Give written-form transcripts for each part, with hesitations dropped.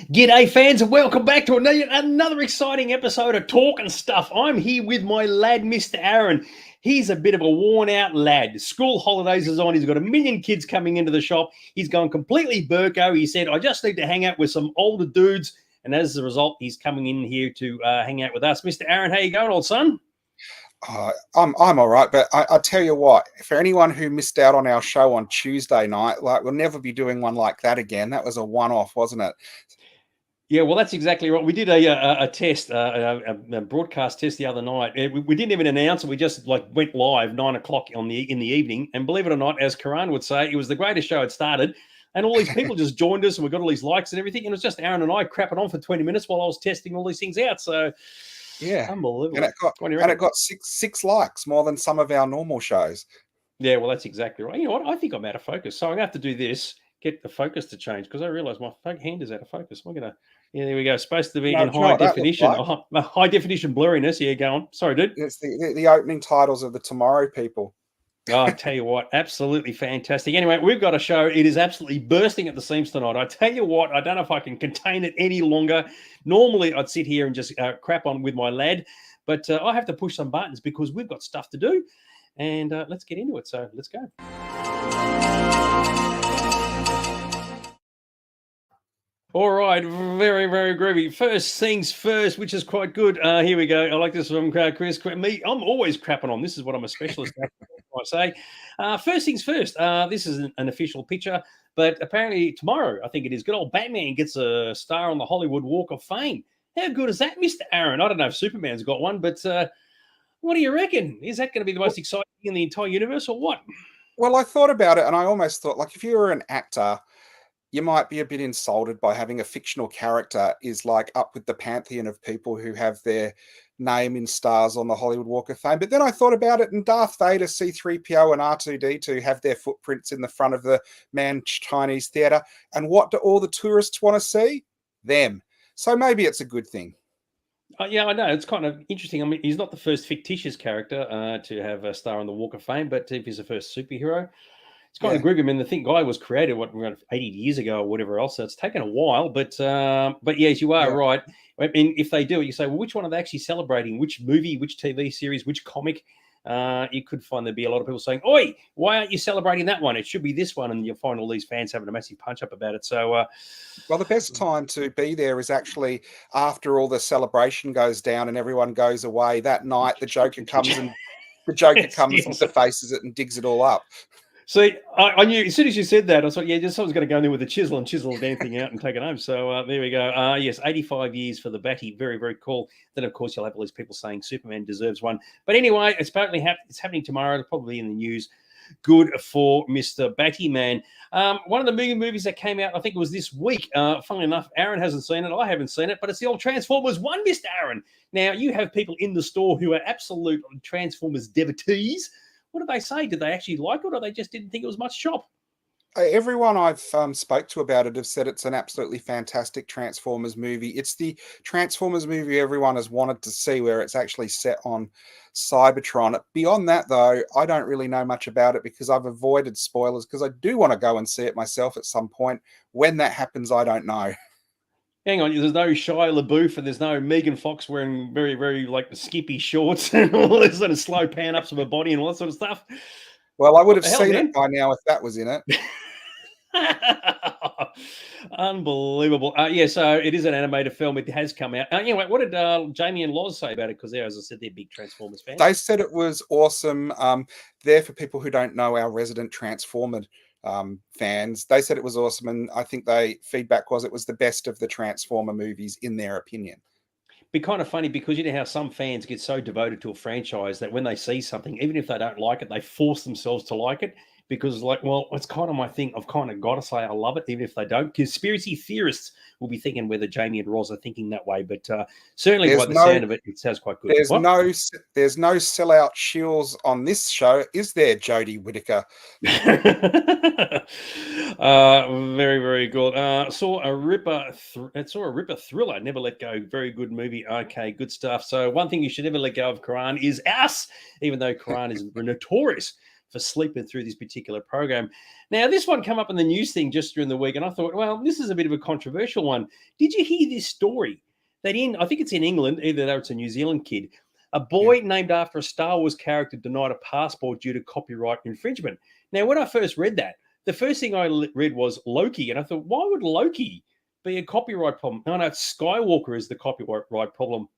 G'day, fans, and welcome back to another exciting episode of Talking Stuff. I'm here with my lad, Mr. Aaron. He's a bit of a worn-out lad. School holidays is on. He's got a million kids coming into the shop. He's gone completely Burko. He said, I just need to hang out with some older dudes. And as a result, he's coming in here to hang out with us. Mr. Aaron, how you going, old son? I'm all right, but I tell you what, for anyone who missed out on our show on Tuesday night, we'll never be doing one like that again. That was a one-off, wasn't it? Yeah, well, that's exactly right. We did a test, a broadcast test the other night. We didn't even announce it. We just went live 9 o'clock in the evening. And believe it or not, as Karan would say, it was the greatest show it started. And all these people just joined us, and we got all these likes and everything. And it was just Aaron and I crapping on for 20 minutes while I was testing all these things out. So yeah, unbelievable. And it got six likes, more than some of our normal shows. Yeah, well, that's exactly right. You know what? I think I'm out of focus. So I'm going to have to do this, get the focus to change, because I realise my hand is out of focus. We're going to... Yeah, there we go. Supposed to be in high definition. Like? High definition blurriness. Yeah, go on. Sorry, dude. It's the opening titles of the Tomorrow People. Oh, I tell you what, absolutely fantastic. Anyway, we've got a show. It is absolutely bursting at the seams tonight. I tell you what, I don't know if I can contain it any longer. Normally, I'd sit here and just crap on with my lad, but I have to push some buttons because we've got stuff to do. And let's get into it. So let's go. All right, very, very groovy. First things first, which is quite good. Here we go. I like this from Chris. Me, I'm always crapping on. This is what I'm a specialist at, I say. First things first. This is an official picture, but apparently tomorrow, I think it is, good old Batman gets a star on the Hollywood Walk of Fame. How good is that, Mr. Aaron? I don't know if Superman's got one, but what do you reckon? Is that going to be the most exciting thing in the entire universe or what? Well, I thought about it, and I almost thought, if you were an actor, you might be a bit insulted by having a fictional character is up with the pantheon of people who have their name in stars on the Hollywood Walk of Fame. But then I thought about it, and Darth Vader, C-3PO, and R2-D2 have their footprints in the front of the Mann Chinese Theatre. And what do all the tourists want to see? Them. So maybe it's a good thing. Yeah, I know. It's kind of interesting. I mean, he's not the first fictitious character to have a star on the Walk of Fame, but if he's the first superhero, it's kind of groovy. I mean, the guy was created around 80 years ago or whatever else. So it's taken a while, but yes, you are right. I mean, if they do it, you say, well, which one are they actually celebrating? Which movie? Which TV series? Which comic? You could find there'd be a lot of people saying, "Oi, why aren't you celebrating that one? It should be this one." And you'll find all these fans having a massive punch up about it. So, well, the best time to be there is actually after all the celebration goes down and everyone goes away. That night, the Joker comes and defaces it and digs it all up. See, I knew as soon as you said that, I thought, yeah, just someone's going to go in there with a chisel and chisel the damn thing out and take it home. So there we go. Yes, 85 years for the Batty. Very, very cool. Then, of course, you'll have all these people saying Superman deserves one. But anyway, it's apparently it's happening tomorrow. It'll probably be in the news. Good for Mr. Batty Man. One of the movies that came out, I think it was this week. Funnily enough, Aaron hasn't seen it. I haven't seen it, but it's the old Transformers 1, Mr. Aaron. Now, you have people in the store who are absolute Transformers devotees. What did they say? Did they actually like it, or they just didn't think it was much shop? Everyone I've spoke to about it have said it's an absolutely fantastic Transformers movie. It's the Transformers movie everyone has wanted to see, where it's actually set on Cybertron. Beyond that, though, I don't really know much about it because I've avoided spoilers because I do want to go and see it myself at some point. When that happens, I don't know. Hang on, there's no Shia LaBeouf and there's no Megan Fox wearing very, very skimpy shorts and all this sort of slow pan-ups of her body and all that sort of stuff. Well, I would have seen it by now if that was in it. Unbelievable. Yeah, so it is an animated film. It has come out. Anyway, what did Jamie and Loz say about it? Because as I said, they're big Transformers fans. They said it was awesome. There, for people who don't know, our resident Transformer fans, they said it was awesome, and I think feedback was it was the best of the Transformer movies in their opinion. Be kind of funny because you know how some fans get so devoted to a franchise that when they see something, even if they don't like it, they force themselves to like it because well, it's kind of my thing. I've kind of got to say I love it, even if they don't. Conspiracy theorists will be thinking whether Jamie and Roz are thinking that way, but certainly by the sound of it, it sounds quite good. There's no sellout shills on this show, is there, Jodie Whittaker? Very, very good. Saw a ripper thriller. Never Let Go. Very good movie. Okay, good stuff. So one thing you should never let go of, Karan, is us. Even though Karan is notorious for sleeping through this particular program. Now, this one came up in the news thing just during the week, and I thought, well, this is a bit of a controversial one. Did you hear this story? That I think it's in England, either that or it's a New Zealand kid, a boy named after a Star Wars character denied a passport due to copyright infringement. Now, when I first read that, the first thing I read was Loki, and I thought, why would Loki be a copyright problem? No, Skywalker is the copyright problem.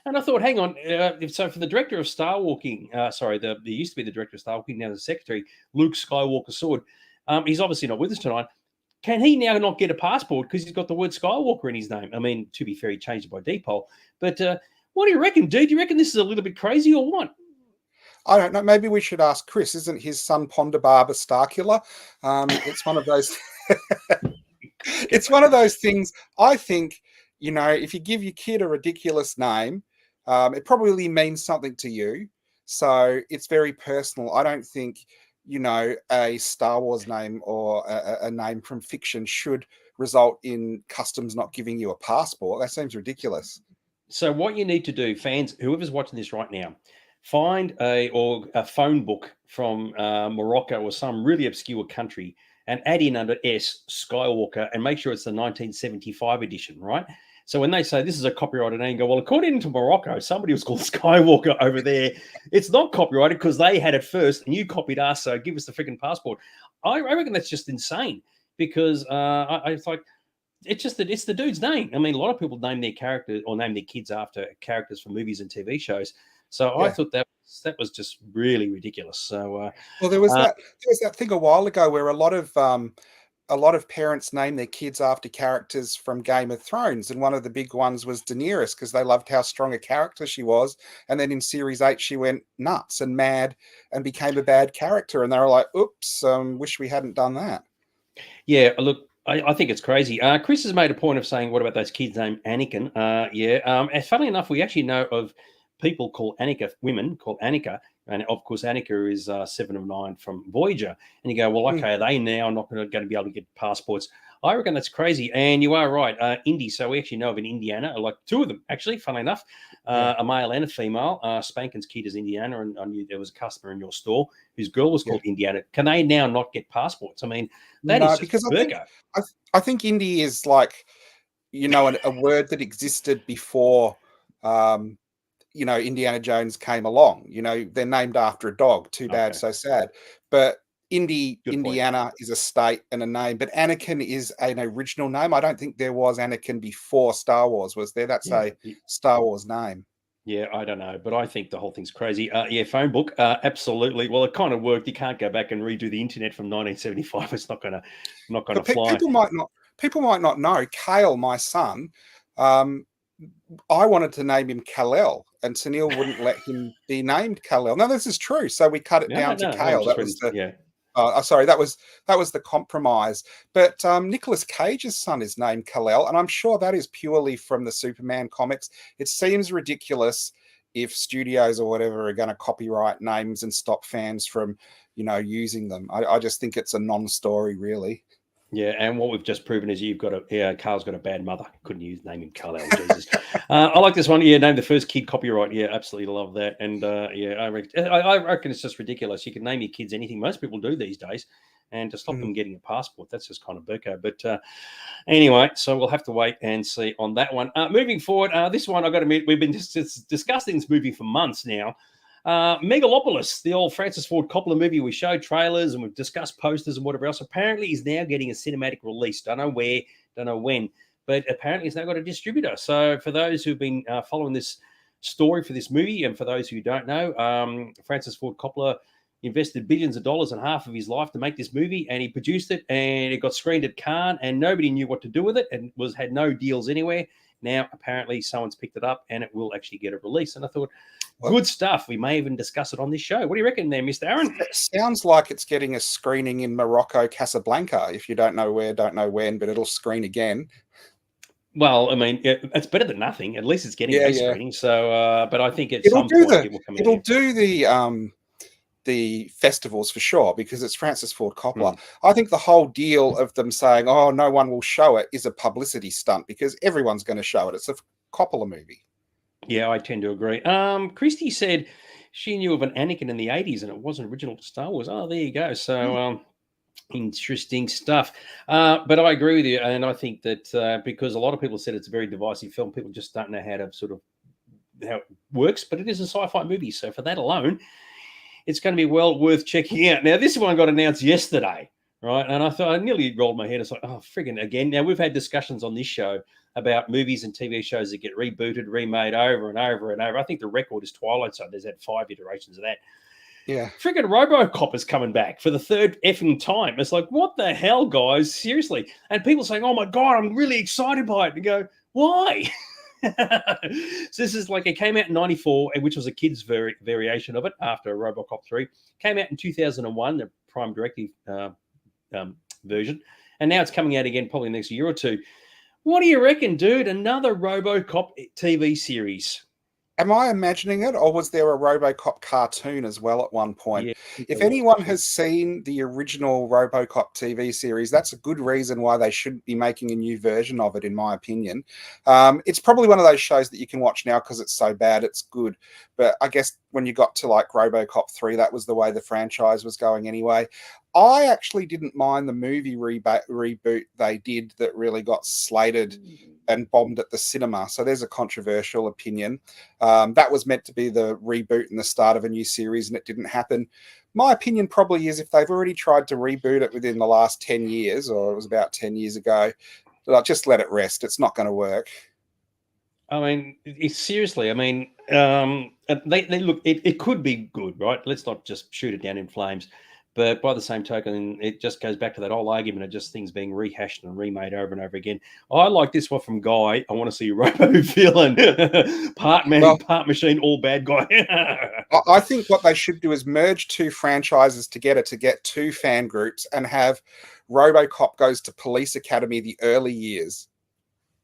And I thought, hang on. So for the director of Star Walking, there used to be the director of Star Walking, now the secretary, Luke Skywalker Sword. He's obviously not with us tonight. Can he now not get a passport because he's got the word Skywalker in his name? I mean, to be fair, he changed it by default. But what do you reckon, dude? Do you reckon this is a little bit crazy or what? I don't know. Maybe we should ask Chris. Isn't his son Ponderbarb a Starkiller? It's one of those. It's one of those things. I think, if you give your kid a ridiculous name, it probably means something to you. So it's very personal. I don't think, a Star Wars name or a name from fiction should result in customs not giving you a passport. That seems ridiculous. So what you need to do, fans, whoever's watching this right now, find a phone book from Morocco or some really obscure country and add in under S Skywalker and make sure it's the 1975 edition, right? So when they say this is a copyrighted name, go, well, according to Morocco, somebody was called Skywalker over there. It's not copyrighted because they had it first and you copied us, so give us the freaking passport. I reckon that's just insane because it's like, it's the dude's name. I mean, a lot of people name their character or name their kids after characters from movies and TV shows. So I thought that was just really ridiculous. So well, there was that thing a while ago where a lot of parents name their kids after characters from Game of Thrones, and one of the big ones was Daenerys because they loved how strong a character she was. And then in Series 8, she went nuts and mad and became a bad character, and they were like, "Oops, wish we hadn't done that." Yeah, look. I think it's crazy. Chris has made a point of saying, what about those kids named Anakin? And funnily enough, we actually know of people called Annika, women called Annika. And of course, Annika is 7 of 9 from Voyager. And you go, well, okay, are they now not going to be able to get passports? I reckon that's crazy. And you are right. Indy. So we actually know of in Indiana, like 2 of them, actually, funnily enough, a male and a female. Spankin's kid is Indiana. And I knew there was a customer in your store whose girl was called Indiana. Can they now not get passports? I mean, that is because burger. I think Indy is like, a word that existed before, Indiana Jones came along. They're named after a dog. Too bad, so sad. But Indiana is a state and a name, but Anakin is an original name. I don't think there was Anakin before Star Wars, was there? That's a Star Wars name. Yeah, I don't know, but I think the whole thing's crazy. Phone book, absolutely. Well, it kind of worked. You can't go back and redo the internet from 1975. It's not gonna fly. People might not know. Kale, my son, I wanted to name him Kal-El, and Sunil wouldn't let him be named Kal-El. No, this is true. So we cut it down to Kale. That was that was the compromise. But Nicolas Cage's son is named Kal-El, and I'm sure that is purely from the Superman comics. It seems ridiculous if studios or whatever are going to copyright names and stop fans from, using them. I just think it's a non-story, really. Yeah, and what we've just proven is Carl's got a bad mother. Couldn't use name him Kal-El. Jesus. I like this one. Yeah, name the first kid copyright. Yeah, absolutely love that. And I reckon it's just ridiculous. You can name your kids anything. Most people do these days, and to stop them getting a passport, that's just kind of burko. But anyway, so we'll have to wait and see on that one. Moving forward, this one I've got to admit, we've been discussing this movie for months now. Megalopolis, the old Francis Ford Coppola movie. We showed trailers and we've discussed posters and whatever else. Apparently is now getting a cinematic release. Don't know where, don't know when, but apparently it's now got a distributor. So for those who've been following this story for this movie, and for those who don't know, Francis Ford Coppola invested billions of dollars and half of his life to make this movie, and he produced it, and it got screened at Cannes, and nobody knew what to do with it, and had no deals anywhere. Now apparently someone's picked it up and it will actually get a release. And I thought, good stuff. We may even discuss it on this show. What do you reckon there, Mr. Aaron? It sounds like it's getting a screening in Morocco, Casablanca. If you don't know where, don't know when, but it'll screen again. Well, I mean, it's better than nothing. At least it's getting a screening. So, but I think at some point it will come in. It'll do the festivals for sure, because it's Francis Ford Coppola. I think the whole deal of them saying, oh, no one will show it, is a publicity stunt, because everyone's going to show it. It's a Coppola movie. Yeah, I tend to agree. Christy said she knew of an Anakin in the 80s, and it wasn't original to Star Wars. Oh, there you go. So interesting stuff. But I agree with you, and I think that because a lot of people said it's a very divisive film, people just don't know how to sort of how it works. But it is a sci-fi movie, so for that alone, it's going to be well worth checking out. Now, this one got announced yesterday, right? And I thought, I nearly rolled my head. It's like, oh, friggin' again. Now, we've had discussions on this show about movies and TV shows that get rebooted, remade over and over and over. I think the record is Twilight Zone. There's had 5 iterations of that. Yeah. Friggin' Robocop is coming back for the 3rd effing time. It's like, what the hell, guys? Seriously. And people saying, oh my God, I'm really excited by it. And go, why? So this is like, it came out in 94, which was a kid's variation of it after Robocop 3. Came out in 2001, the Prime Directive version. And now it's coming out again probably next year or two. What do you reckon, dude? Another Robocop TV series. Am I imagining it, or was there a Robocop cartoon as well at one point? Yeah, if anyone has seen the original Robocop TV series, that's a good reason why they should be making a new version of it, in my opinion. It's probably one of those shows that you can watch now because it's so bad, it's good. But I guess when you got to like Robocop 3, that was the way the franchise was going anyway. I actually didn't mind the movie reboot they did that really got slated and bombed at the cinema. So there's a controversial opinion. That was meant to be the reboot and the start of a new series, and it didn't happen. My opinion probably is if they've already tried to reboot it within the last 10 years, or it was about 10 years ago, just let it rest. It's not going to work. I mean, seriously, I mean, they look, it could be good, right? Let's not just shoot it down in flames. But by the same token, it just goes back to that old argument of just things being rehashed and remade over and over again. I like this one from Guy. I want to see Robo villain, part man, part machine, all bad guy. I think what they should do is merge 2 franchises together to get 2 fan groups and have Robocop goes to Police Academy the early years.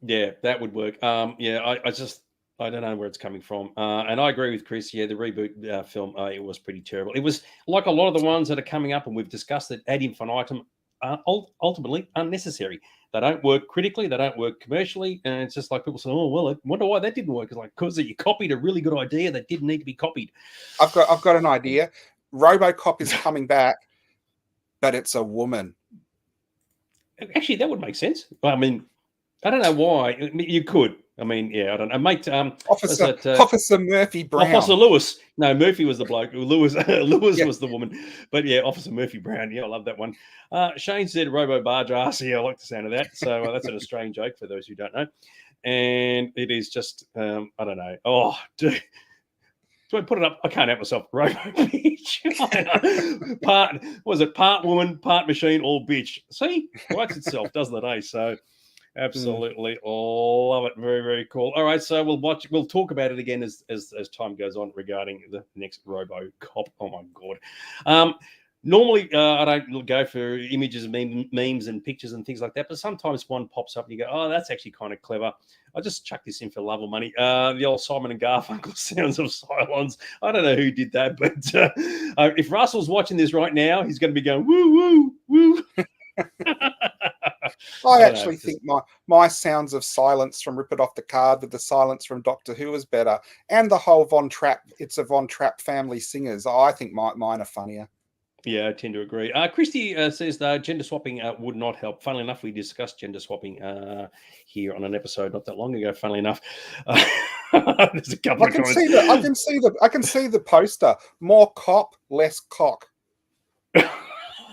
Yeah, that would work. I don't know where it's coming from. And I agree with Chris. Yeah, the reboot film, it was pretty terrible. It was like a lot of the ones that are coming up, and we've discussed it ad infinitum, ultimately unnecessary. They don't work critically. They don't work commercially. And it's just like people say, oh, well, I wonder why that didn't work. It's like, because you copied a really good idea that didn't need to be copied. I've got an idea. Robocop is coming back, but it's a woman. Actually, that would make sense. I mean, I don't know why. You could. I mean, yeah, I don't know, mate. Officer Murphy Brown. Officer Lewis. No, Murphy was the bloke. Lewis was the woman. But yeah, Officer Murphy Brown. Yeah, I love that one. Shane said Robo Barge ass. Yeah, I like the sound of that. So that's an Australian joke for those who don't know. And it is just, I don't know. Oh, dude. So I put it up. I can't help myself. Robo bitch. Part woman, part machine, all bitch. See, writes itself, doesn't it? Eh? So. Absolutely love it. Very, very cool. All right, so we'll talk about it again as time goes on regarding the next Robocop. Oh my God. Normally I don't go for images and memes and pictures and things like that, but sometimes one pops up and you go, oh, that's actually kind of clever. I just chuck this in for love or money. The old Simon and Garfunkel Sounds of Silence. I don't know who did that, but if Russell's watching this right now, he's going to be going, woo, woo, woo. I actually think my Sounds of Silence from Rip It Off the Card with the silence from Doctor Who is better. And the whole Von Trapp, it's a Von Trapp family singers. I think mine are funnier. Yeah, I tend to agree. Christy says gender swapping would not help. Funnily enough, we discussed gender swapping here on an episode not that long ago. Funnily enough, there's a couple of comments. I can see the poster. More cop, less cock.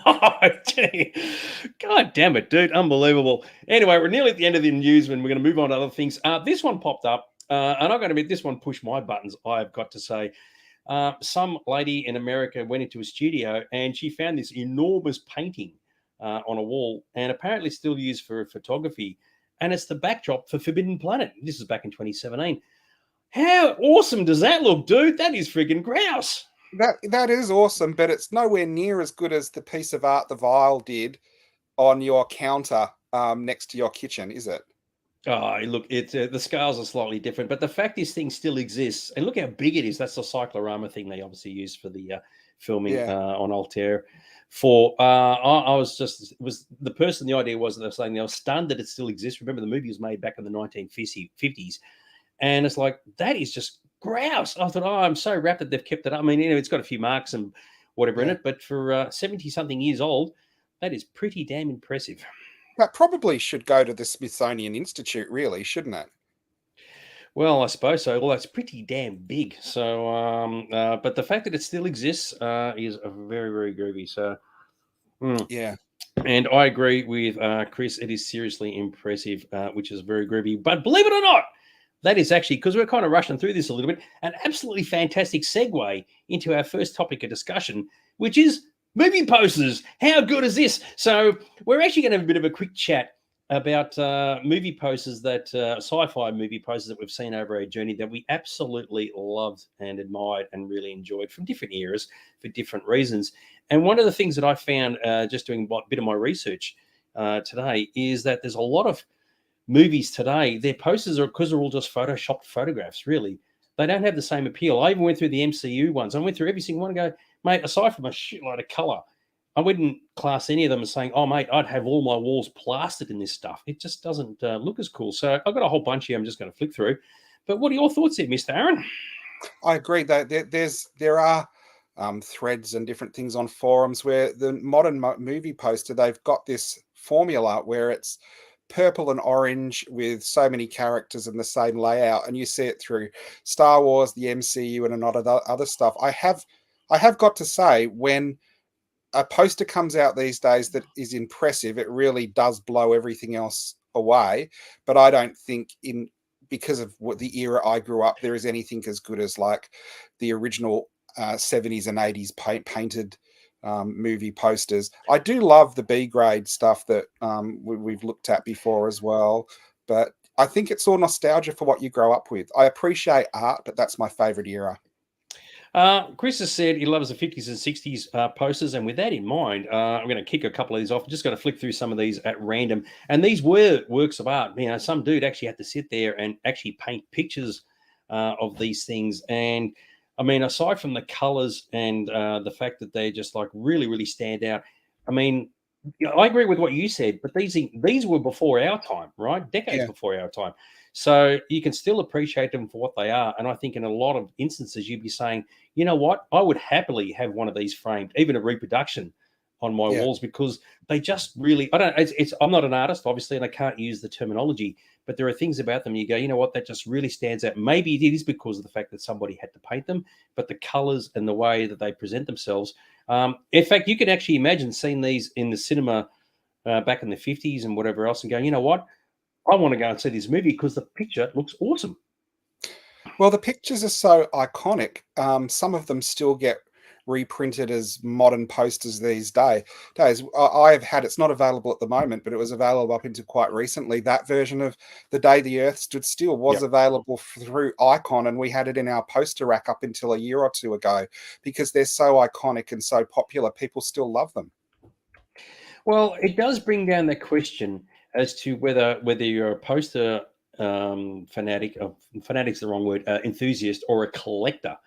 Oh, gee. God damn it, dude. Unbelievable. Anyway, we're nearly at the end of the news and we're going to move on to other things. This one popped up, and I'm going to admit this one pushed my buttons, I've got to say. Some lady in America went into a studio and she found this enormous painting on a wall and apparently still used for photography. And it's the backdrop for Forbidden Planet. This is back in 2017. How awesome does that look, dude? That is friggin' grouse. That is awesome, but it's nowhere near as good as the piece of art the Vial did on your counter next to your kitchen, is it? Oh, look, the scales are slightly different, but the fact this thing still exists, and look how big it is. That's the cyclorama thing they obviously used for the filming on Altair. I was the person. The idea was that they were saying they were stunned that it still exists. Remember, the movie was made back in the 1950s, and it's like that is just grouse. I thought, oh, I'm so rapt that they've kept it up. I mean, it's got a few marks and whatever in Yeah. it, but for 70 something years old, that is pretty damn impressive. That probably should go to the Smithsonian Institute, really, shouldn't it? Well, I suppose so. Well, that's pretty damn big. So, but the fact that it still exists is a very, very groovy. So, mm. Yeah. And I agree with Chris. It is seriously impressive, which is very groovy. But believe it or not, that is actually, because we're kind of rushing through this a little bit, an absolutely fantastic segue into our first topic of discussion, which is movie posters. How good is this? So we're actually going to have a bit of a quick chat about movie posters that sci-fi movie posters that we've seen over our journey that we absolutely loved and admired and really enjoyed from different eras for different reasons. And one of the things that I found just doing a bit of my research today is that there's a lot of movies today, their posters are, because they're all just photoshopped photographs, really. They don't have the same appeal. I even went through the MCU ones. I went through every single one and go, mate, aside from a shitload of color, I wouldn't class any of them as saying, oh, mate, I'd have all my walls plastered in this stuff. It just doesn't look as cool. So I've got a whole bunch here I'm just going to flick through. But what are your thoughts here, Mr. Aaron? I agree that there are threads and different things on forums where the modern movie poster, they've got this formula where it's purple and orange with so many characters in the same layout, and you see it through Star Wars, the MCU, and a lot of other stuff. I have got to say, when a poster comes out these days that is impressive, it really does blow everything else away. But I don't think, in because of what the era I grew up, there is anything as good as like the original 70s and 80s painted movie posters. I do love the B grade stuff that we've looked at before as well, but I think it's all nostalgia for what you grow up with. I appreciate art, but that's my favorite era. Chris has said he loves the 50s and 60s posters. And with that in mind, I'm going to kick a couple of these off. I'm just going to flick through some of these at random. And these were works of art. You know, some dude actually had to sit there and actually paint pictures of these things. And I mean, aside from the colors and the fact that they just like really, really stand out. I mean, you know, I agree with what you said, but these were before our time, right? Decades Yeah. before our time. So you can still appreciate them for what they are. And I think in a lot of instances, you'd be saying, you know what, I would happily have one of these framed, even a reproduction on my Yeah. walls, because they just really, I don't, I'm not an artist, obviously, and I can't use the terminology, but there are things about them you go, you know what, that just really stands out. Maybe it is because of the fact that somebody had to paint them, but the colors and the way that they present themselves. In fact, you can actually imagine seeing these in the cinema back in the 50s and whatever else and going, you know what, I want to go and see this movie because the picture looks awesome. Well, the pictures are so iconic. Some of them still get reprinted as modern posters these days. I have had, it's not available at the moment, but it was available up until quite recently. That version of The Day the Earth Stood Still was Yep. available through Icon, and we had it in our poster rack up until a year or two ago because they're so iconic and so popular. People still love them. Well, it does bring down the question as to whether you're a poster fanatic, fanatic's the wrong word, enthusiast or a collector.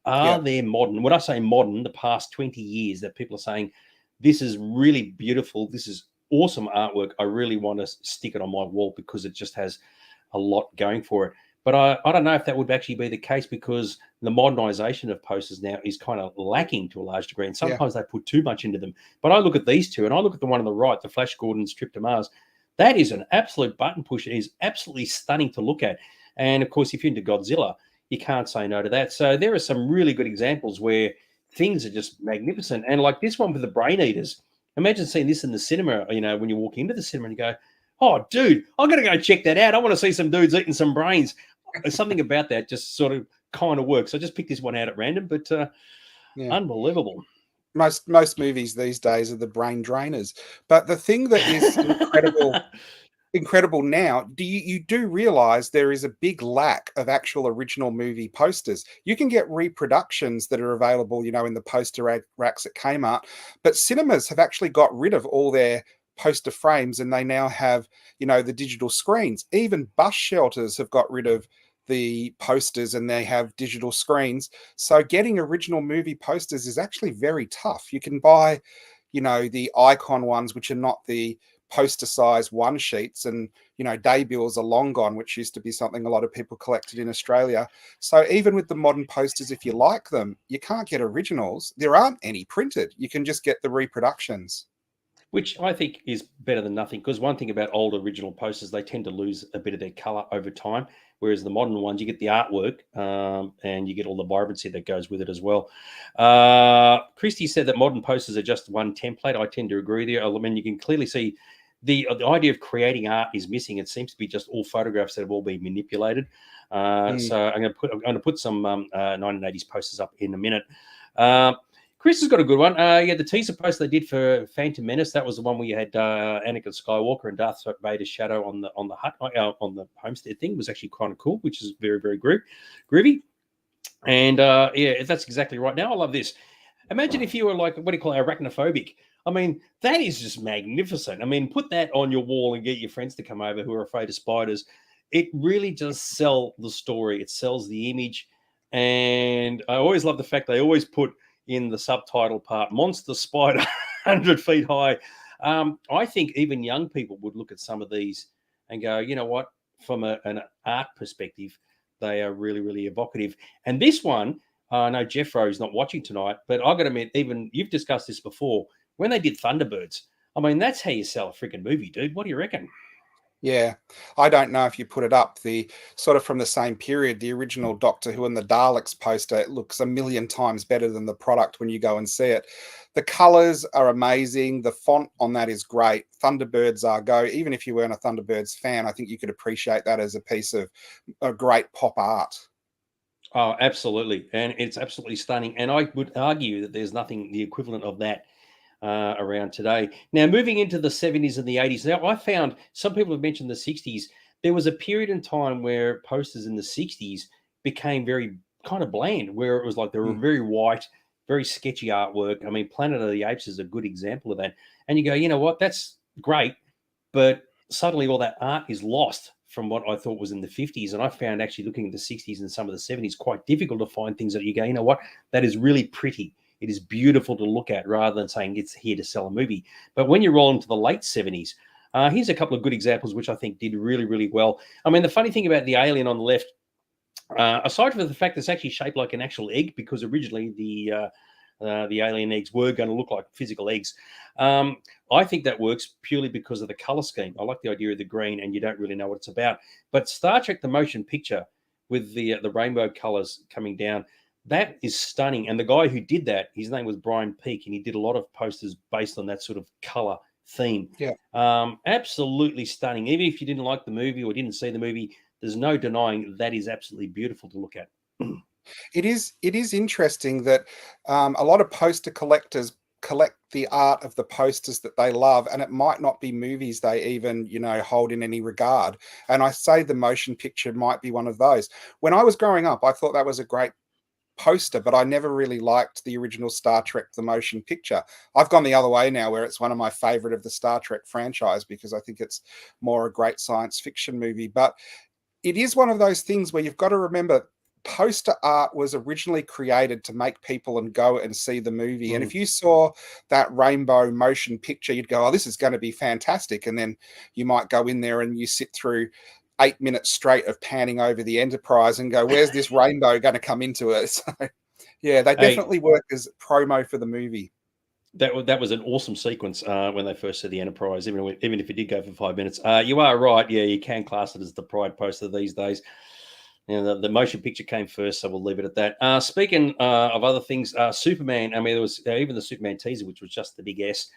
Yeah. Are there modern, when I say modern, the past 20 years that people are saying, this is really beautiful, this is awesome artwork, I really want to stick it on my wall because it just has a lot going for it. But I don't know if that would actually be the case because the modernization of posters now is kind of lacking to a large degree. And Yeah. sometimes they put too much into them. But I look at these two and I look at the one on the right, the Flash Gordon's Trip to Mars. That is an absolute button push. It is absolutely stunning to look at. And of course, if you're into Godzilla, you can't say no to that. So there are some really good examples where things are just magnificent. And like this one with the Brain Eaters, imagine seeing this in the cinema, you know, when you walk into the cinema and you go, oh, dude, I'm going to go check that out. I want to see some dudes eating some brains. There's something about that just sort of kind of works. I just picked this one out at random, but Yeah. unbelievable. Most movies these days are the brain drainers. But the thing that is incredible now, you do realize there is a big lack of actual original movie posters. You can get reproductions that are available, you know, in the poster racks at Kmart, but cinemas have actually got rid of all their poster frames and they now have, you know, the digital screens. Even bus shelters have got rid of the posters and they have digital screens. So getting original movie posters is actually very tough. You can buy, you know, the icon ones, which are not the poster size one sheets, and day bills are long gone, which used to be something a lot of people collected in Australia. So even with the modern posters, if you like them, you can't get originals. There aren't any printed. You can just get the reproductions. Which I think is better than nothing, because one thing about old original posters, they tend to lose a bit of their color over time, whereas the modern ones, you get the artwork, and you get all the vibrancy that goes with it as well. Christy said that modern posters are just one template. I tend to agree there. I mean, you can clearly see the idea of creating art is missing. It seems to be just all photographs that have all been manipulated. So I'm going to put some 1980s posters up in a minute. Chris has got a good one. Yeah, the teaser post they did for Phantom Menace, that was the one where you had Anakin Skywalker and Darth Vader's shadow on the hut, on the homestead thing. It was actually kind of cool, which is very, very groovy. And yeah, that's exactly right. Now I love this. Imagine if you were like, what do you call it, arachnophobic? I mean, that is just magnificent. I mean, put that on your wall and get your friends to come over who are afraid of spiders. It really does sell the story. It sells the image. And I always love the fact they always put in the subtitle part, monster spider 100 feet high. I think even young people would look at some of these and go, you know what, from an art perspective, they are really, really evocative. And this one, I know Jeff Rowe's not watching tonight, but I've got to admit, even you've discussed this before, when they did Thunderbirds, I mean, that's how you sell a freaking movie, dude. What do you reckon? Yeah, I don't know if you put it up. The sort of from the same period, the original Doctor Who and the Daleks poster, it looks a million times better than the product when you go and see it. The colors are amazing. The font on that is great. Thunderbirds are go. Even if you weren't a Thunderbirds fan, I think you could appreciate that as a piece of a great pop art. Oh, absolutely. And it's absolutely stunning. And I would argue that there's nothing the equivalent of that around today. Now, moving into the 70s and the 80s. Now, I found some people have mentioned the 60s. There was a period in time where posters in the 60s became very kind of bland, where it was like they were very white, very sketchy artwork. I mean, Planet of the Apes is a good example of that. And you go, you know what? That's great. But suddenly all that art is lost from what I thought was in the 50s. And I found actually looking at the 60s and some of the 70s quite difficult to find things that you go, you know what? That is really pretty. It is beautiful to look at, rather than saying it's here to sell a movie. But when you roll into the late 70s, here's a couple of good examples which I think did really, really well. I mean, the funny thing about the alien on the left, aside from the fact that it's actually shaped like an actual egg, because originally the alien eggs were going to look like physical eggs. I think that works purely because of the color scheme. I like the idea of the green, and you don't really know what it's about. But Star Trek: The Motion Picture, with the rainbow colors coming down, that is stunning. And the guy who did that, his name was Brian Peake, and he did a lot of posters based on that sort of color theme. Yeah. Absolutely stunning. Even if you didn't like the movie or didn't see the movie, there's no denying that is absolutely beautiful to look at. It is interesting that a lot of poster collectors collect the art of the posters that they love, and it might not be movies they even hold in any regard. And I say the motion picture might be one of those. When I was growing up, I thought that was a great poster, but I never really liked the original Star Trek the motion picture. I've gone the other way now, where it's one of my favorite of the Star Trek franchise, because I think it's more a great science fiction movie. But it is one of those things where you've got to remember, poster art was originally created to make people and go and see the movie. And if you saw that rainbow motion picture, you'd go, oh, this is going to be fantastic. And then you might go in there and you sit through 8 minutes straight of panning over the Enterprise and go, where's this rainbow going to come into it? So yeah, they definitely work as promo for the movie. That was an awesome sequence when they first said the Enterprise, even if it did go for 5 minutes. You are right. Yeah, you can class it as the Pride poster these days. The motion picture came first, so we'll leave it at that. Speaking of other things, Superman, I mean, there was even the Superman teaser, which was just the big S.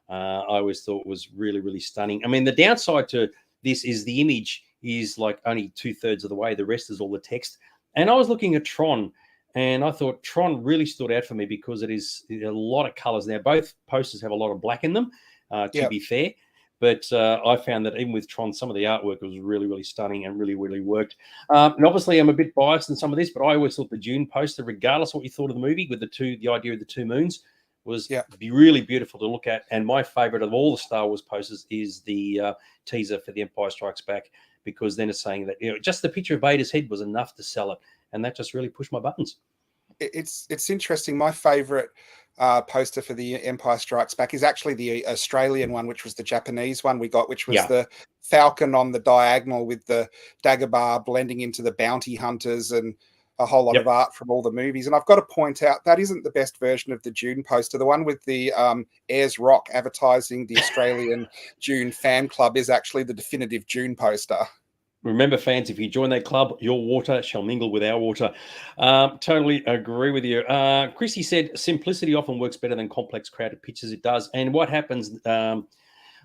I always thought was really, really stunning. I mean, the downside to this is the image is like only 2/3 of the way. The rest is all the text. And I was looking at Tron, and I thought Tron really stood out for me because it is a lot of colors. Now, both posters have a lot of black in them, to be fair. But I found that even with Tron, some of the artwork was really, really stunning and really, really worked. And obviously, I'm a bit biased in some of this, but I always thought the Dune poster, regardless of what you thought of the movie, with the idea of the two moons, was really beautiful to look at. And my favorite of all the Star Wars posters is the teaser for The Empire Strikes Back, because then it's saying that just the picture of Vader's head was enough to sell it, and that just really pushed my buttons. It's interesting. My favorite poster for the Empire Strikes Back is actually the Australian one, which was the Japanese one we got, which was Yeah. the Falcon on the diagonal with the Dagobah blending into the bounty hunters and a whole lot of art from all the movies. And I've got to point out that isn't the best version of the Dune poster. The one with the Ayers Rock advertising the Australian Dune fan club is actually the definitive Dune poster. Remember, fans, if you join that club, your water shall mingle with our water. Totally agree with you. Chrissy said, simplicity often works better than complex crowded pictures. It does. And what happens, I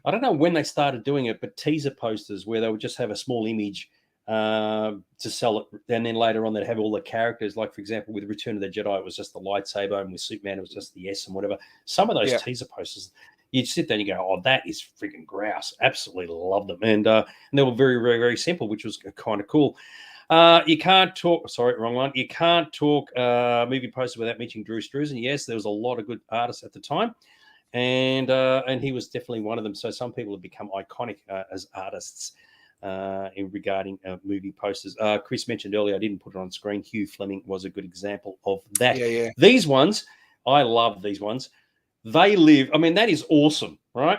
don't know when they started doing it, but teaser posters where they would just have a small image to sell it. And then later on, they'd have all the characters. Like, for example, with Return of the Jedi, it was just the lightsaber. And with Superman, it was just the S and whatever. Some of those teaser posters, you'd sit there and you go, oh, that is freaking grouse. Absolutely love them. And they were very, very, very simple, which was kind of cool. You can't talk, sorry, wrong one. You can't talk movie posters without mentioning Drew Struzan. Yes, there was a lot of good artists at the time. And he was definitely one of them. So some people have become iconic as artists in regarding movie posters. Chris mentioned earlier, I didn't put it on screen. Hugh Fleming was a good example of that. Yeah. These ones, I love these ones. They live, I mean, that is awesome, right?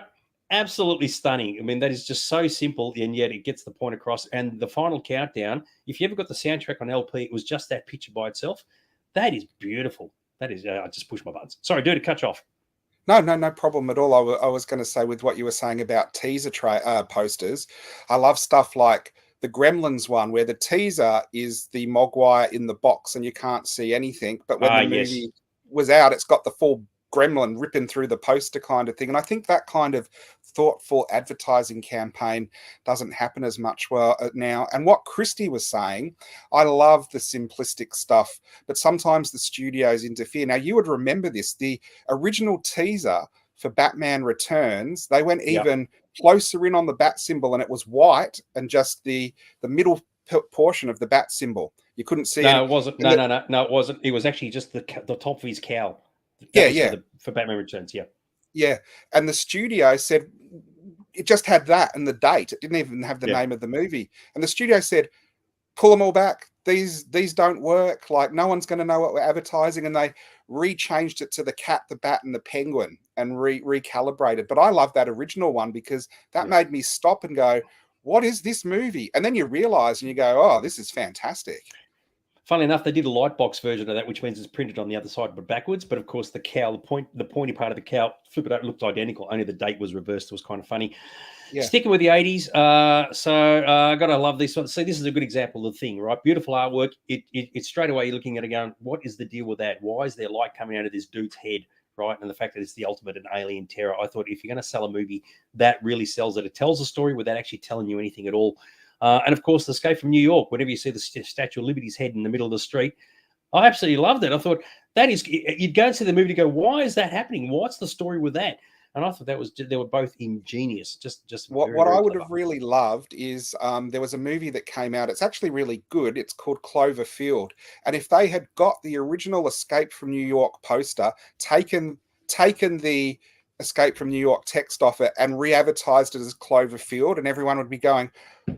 Absolutely stunning. I mean, that is just so simple, and yet it gets the point across. And the final countdown, if you ever got the soundtrack on LP, it was just that picture by itself. That is beautiful. That is, I just pushed my buttons. Sorry, dude, to cut you off. No problem at all. I was going to say with what you were saying about teaser posters, I love stuff like the Gremlins one where the teaser is the Mogwai in the box and you can't see anything. But when the movie was out, it's got the full gremlin ripping through the poster kind of thing. And I think that kind of thoughtful advertising campaign doesn't happen as much now. And what Christy was saying, I love the simplistic stuff, but sometimes the studios interfere. Now, you would remember this, the original teaser for Batman Returns, they went even closer in on the bat symbol and it was white and just the middle portion of the bat symbol. You couldn't see it wasn't. No, it wasn't. It was actually just the top of his cowl. For Batman Returns, yeah. And the studio said it just had that and the date. It didn't even have the name of the movie. And the studio said, pull them all back. These don't work. Like, no one's going to know what we're advertising. And they rechanged it to the cat, the bat, and the penguin and recalibrated. But I love that original one because that made me stop and go, what is this movie? And then you realize and you go, oh, this is fantastic. Funnily enough, they did a lightbox version of that, which means it's printed on the other side but backwards. But of course, the cowl, the pointy part of the cowl, flip it out, looked identical. Only the date was reversed. It was kind of funny. Yeah. Sticking with the 80s, I gotta love this one. See, this is a good example of the thing, right? Beautiful artwork. It straight away you're looking at it going, what is the deal with that? Why is there light coming out of this dude's head, right? And the fact that it's the ultimate in alien terror. I thought if you're going to sell a movie, that really sells it. It tells a story without actually telling you anything at all. And of course, the Escape from New York, whenever you see the Statue of Liberty's head in the middle of the street, I absolutely loved it. I thought that is, you'd go and see the movie to go, why is that happening? What's the story with that? And I thought they were both ingenious. Just what I would have really loved is there was a movie that came out. It's actually really good. It's called Cloverfield. And if they had got the original Escape from New York poster, taken the Escape from New York text off it and re-advertised it as Cloverfield, and everyone would be going,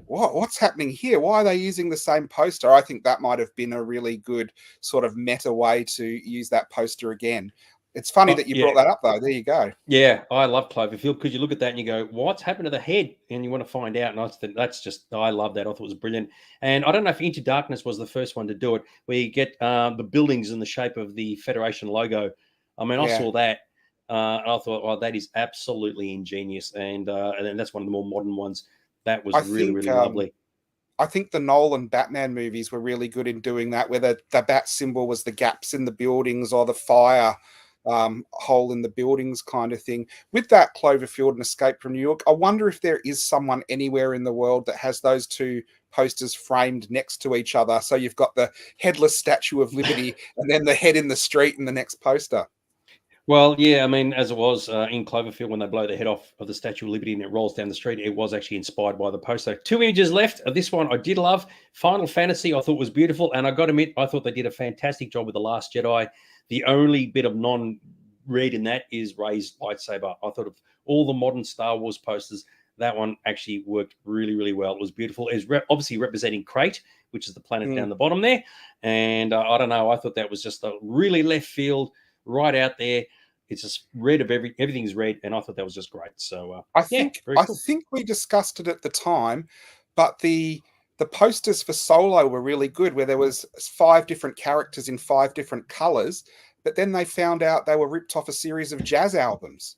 what's happening here? Why are they using the same poster? I think that might have been a really good sort of meta way to use that poster again. It's funny that you brought that up, though. There you go. Yeah, I love Cloverfield because you look at that and you go, what's happened to the head? And you want to find out. And I love that. I thought it was brilliant. And I don't know if Into Darkness was the first one to do it, where you get the buildings in the shape of the Federation logo. I mean, I saw that. And I thought, well, that is absolutely ingenious. And then that's one of the more modern ones. That was really lovely. I think the Nolan Batman movies were really good in doing that, where the bat symbol was the gaps in the buildings or the fire hole in the buildings kind of thing. With that Cloverfield and Escape from New York, I wonder if there is someone anywhere in the world that has those two posters framed next to each other. So you've got the headless Statue of Liberty and then the head in the street in the next poster. Well, yeah, I mean, as it was in Cloverfield when they blow the head off of the Statue of Liberty and it rolls down the street, it was actually inspired by the poster. 2 images left. This one I did love. Final Fantasy I thought was beautiful, and I got to admit, I thought they did a fantastic job with The Last Jedi. The only bit of non-read in that is Rey's lightsaber. I thought of all the modern Star Wars posters, that one actually worked really, really well. It was beautiful. It's obviously representing Crate, which is the planet down the bottom there. And I don't know, I thought that was just a really left field, right out there. It's just red of everything's red, and I thought that was just great. So I yeah, think very I cool. think we discussed it at the time, but the posters for Solo were really good, where there was 5 different characters in 5 different colors, but then they found out they were ripped off a series of jazz albums.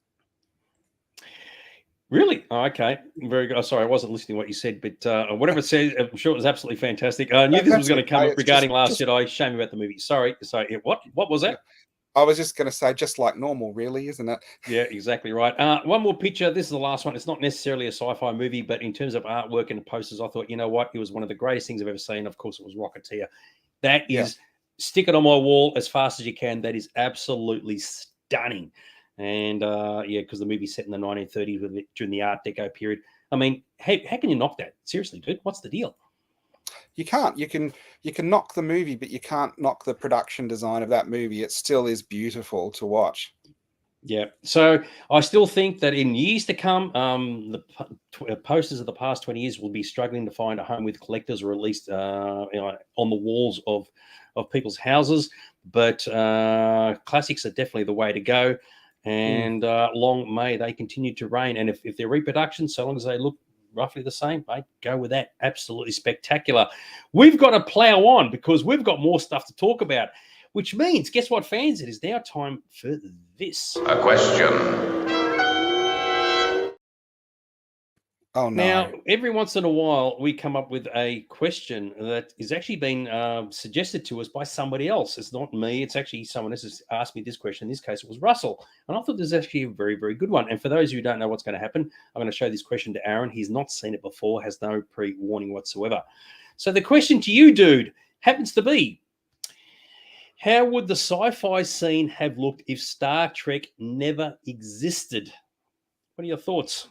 Really? Oh, okay. Very good. Oh, sorry, I wasn't listening to what you said, but whatever it said, I'm sure it was absolutely fantastic. I knew this was That's going to come okay. up It's regarding Last just Jedi. Shame about the movie. Sorry. Yeah, what was that? I was just going to say, just like normal, really, isn't it? Yeah, exactly right. One more picture. This is the last one. It's not necessarily a sci-fi movie, but in terms of artwork and posters, I thought, you know what? It was one of the greatest things I've ever seen. Of course, it was Rocketeer. That Yeah. is, stick it on my wall as fast as you can. That is absolutely stunning. And yeah, because the movie's set in the 1930s during the Art Deco period. I mean, how can you knock that? Seriously, dude, what's the deal? You can't. You can knock the movie, but you can't knock the production design of that movie. It still is beautiful to watch. Yeah. So I still think that in years to come, posters of the past 20 years will be struggling to find a home with collectors, or at least on the walls of people's houses. But classics are definitely the way to go. And long may they continue to reign. And if they're reproductions, so long as they look roughly the same, mate, go with that. Absolutely spectacular. We've got to plow on because we've got more stuff to talk about. Which means, guess what, fans? It is now time for this. A question. Oh Now, no. every once in a while, we come up with a question that is actually been suggested to us by somebody else. It's not me. It's actually someone else has asked me this question. In this case, it was Russell. And I thought this is actually a very, very good one. And for those who don't know what's going to happen, I'm going to show this question to Aaron. He's not seen it before, has no pre-warning whatsoever. So the question to you, dude, happens to be, how would the sci-fi scene have looked if Star Trek never existed? What are your thoughts?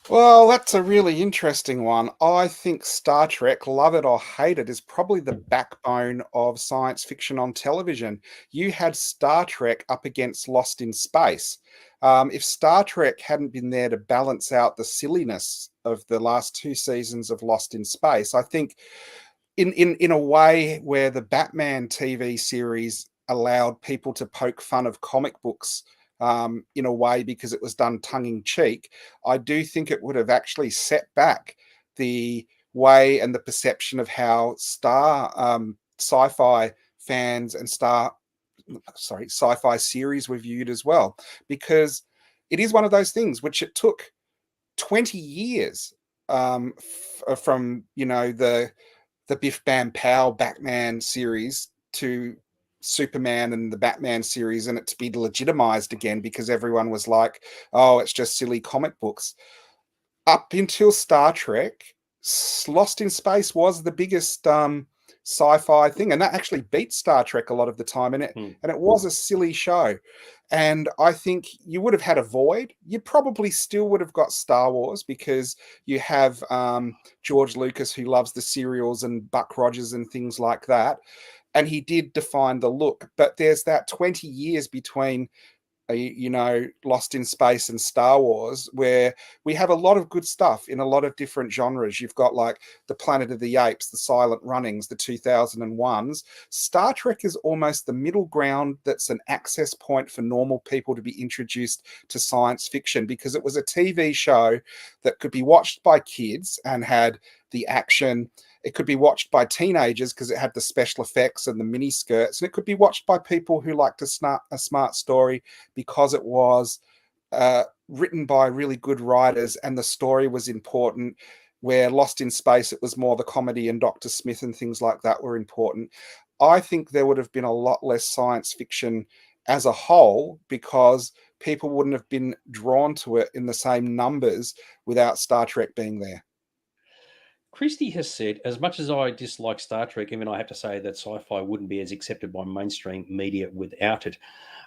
Well, that's a really interesting one. I think Star Trek, love it or hate it, is probably the backbone of science fiction on television. You had Star Trek up against Lost in Space. If Star Trek hadn't been there to balance out the silliness of the last 2 seasons of Lost in Space, I think in a way where the Batman TV series allowed people to poke fun of comic books in a way because it was done tongue in cheek, I do think it would have actually set back the way and the perception of how sci-fi fans and sci-fi series were viewed as well, because it is one of those things which it took 20 years from the Biff Bam Pow Batman series to Superman and the Batman series, and it to be legitimized again because everyone was like, oh, it's just silly comic books. Up until Star Trek, Lost in Space was the biggest sci-fi thing, and that actually beat Star Trek a lot of the time, and it was a silly show. And I think you would have had a void. You probably still would have got Star Wars because you have George Lucas, who loves the serials, and Buck Rogers and things like that. And he did define the look. But there's that 20 years between Lost in Space and Star Wars, where we have a lot of good stuff in a lot of different genres. You've got like the Planet of the Apes, the Silent Runnings, the 2001s. Star Trek is almost the middle ground that's an access point for normal people to be introduced to science fiction, because it was a TV show that could be watched by kids and had the action. It could be watched by teenagers because it had the special effects and the mini skirts, and it could be watched by people who liked a smart story because it was written by really good writers and the story was important. Where Lost in Space, it was more the comedy, and Dr. Smith and things like that were important. I think there would have been a lot less science fiction as a whole because people wouldn't have been drawn to it in the same numbers without Star Trek being there. Christie has said, as much as I dislike Star Trek, even I have to say that sci-fi wouldn't be as accepted by mainstream media without it.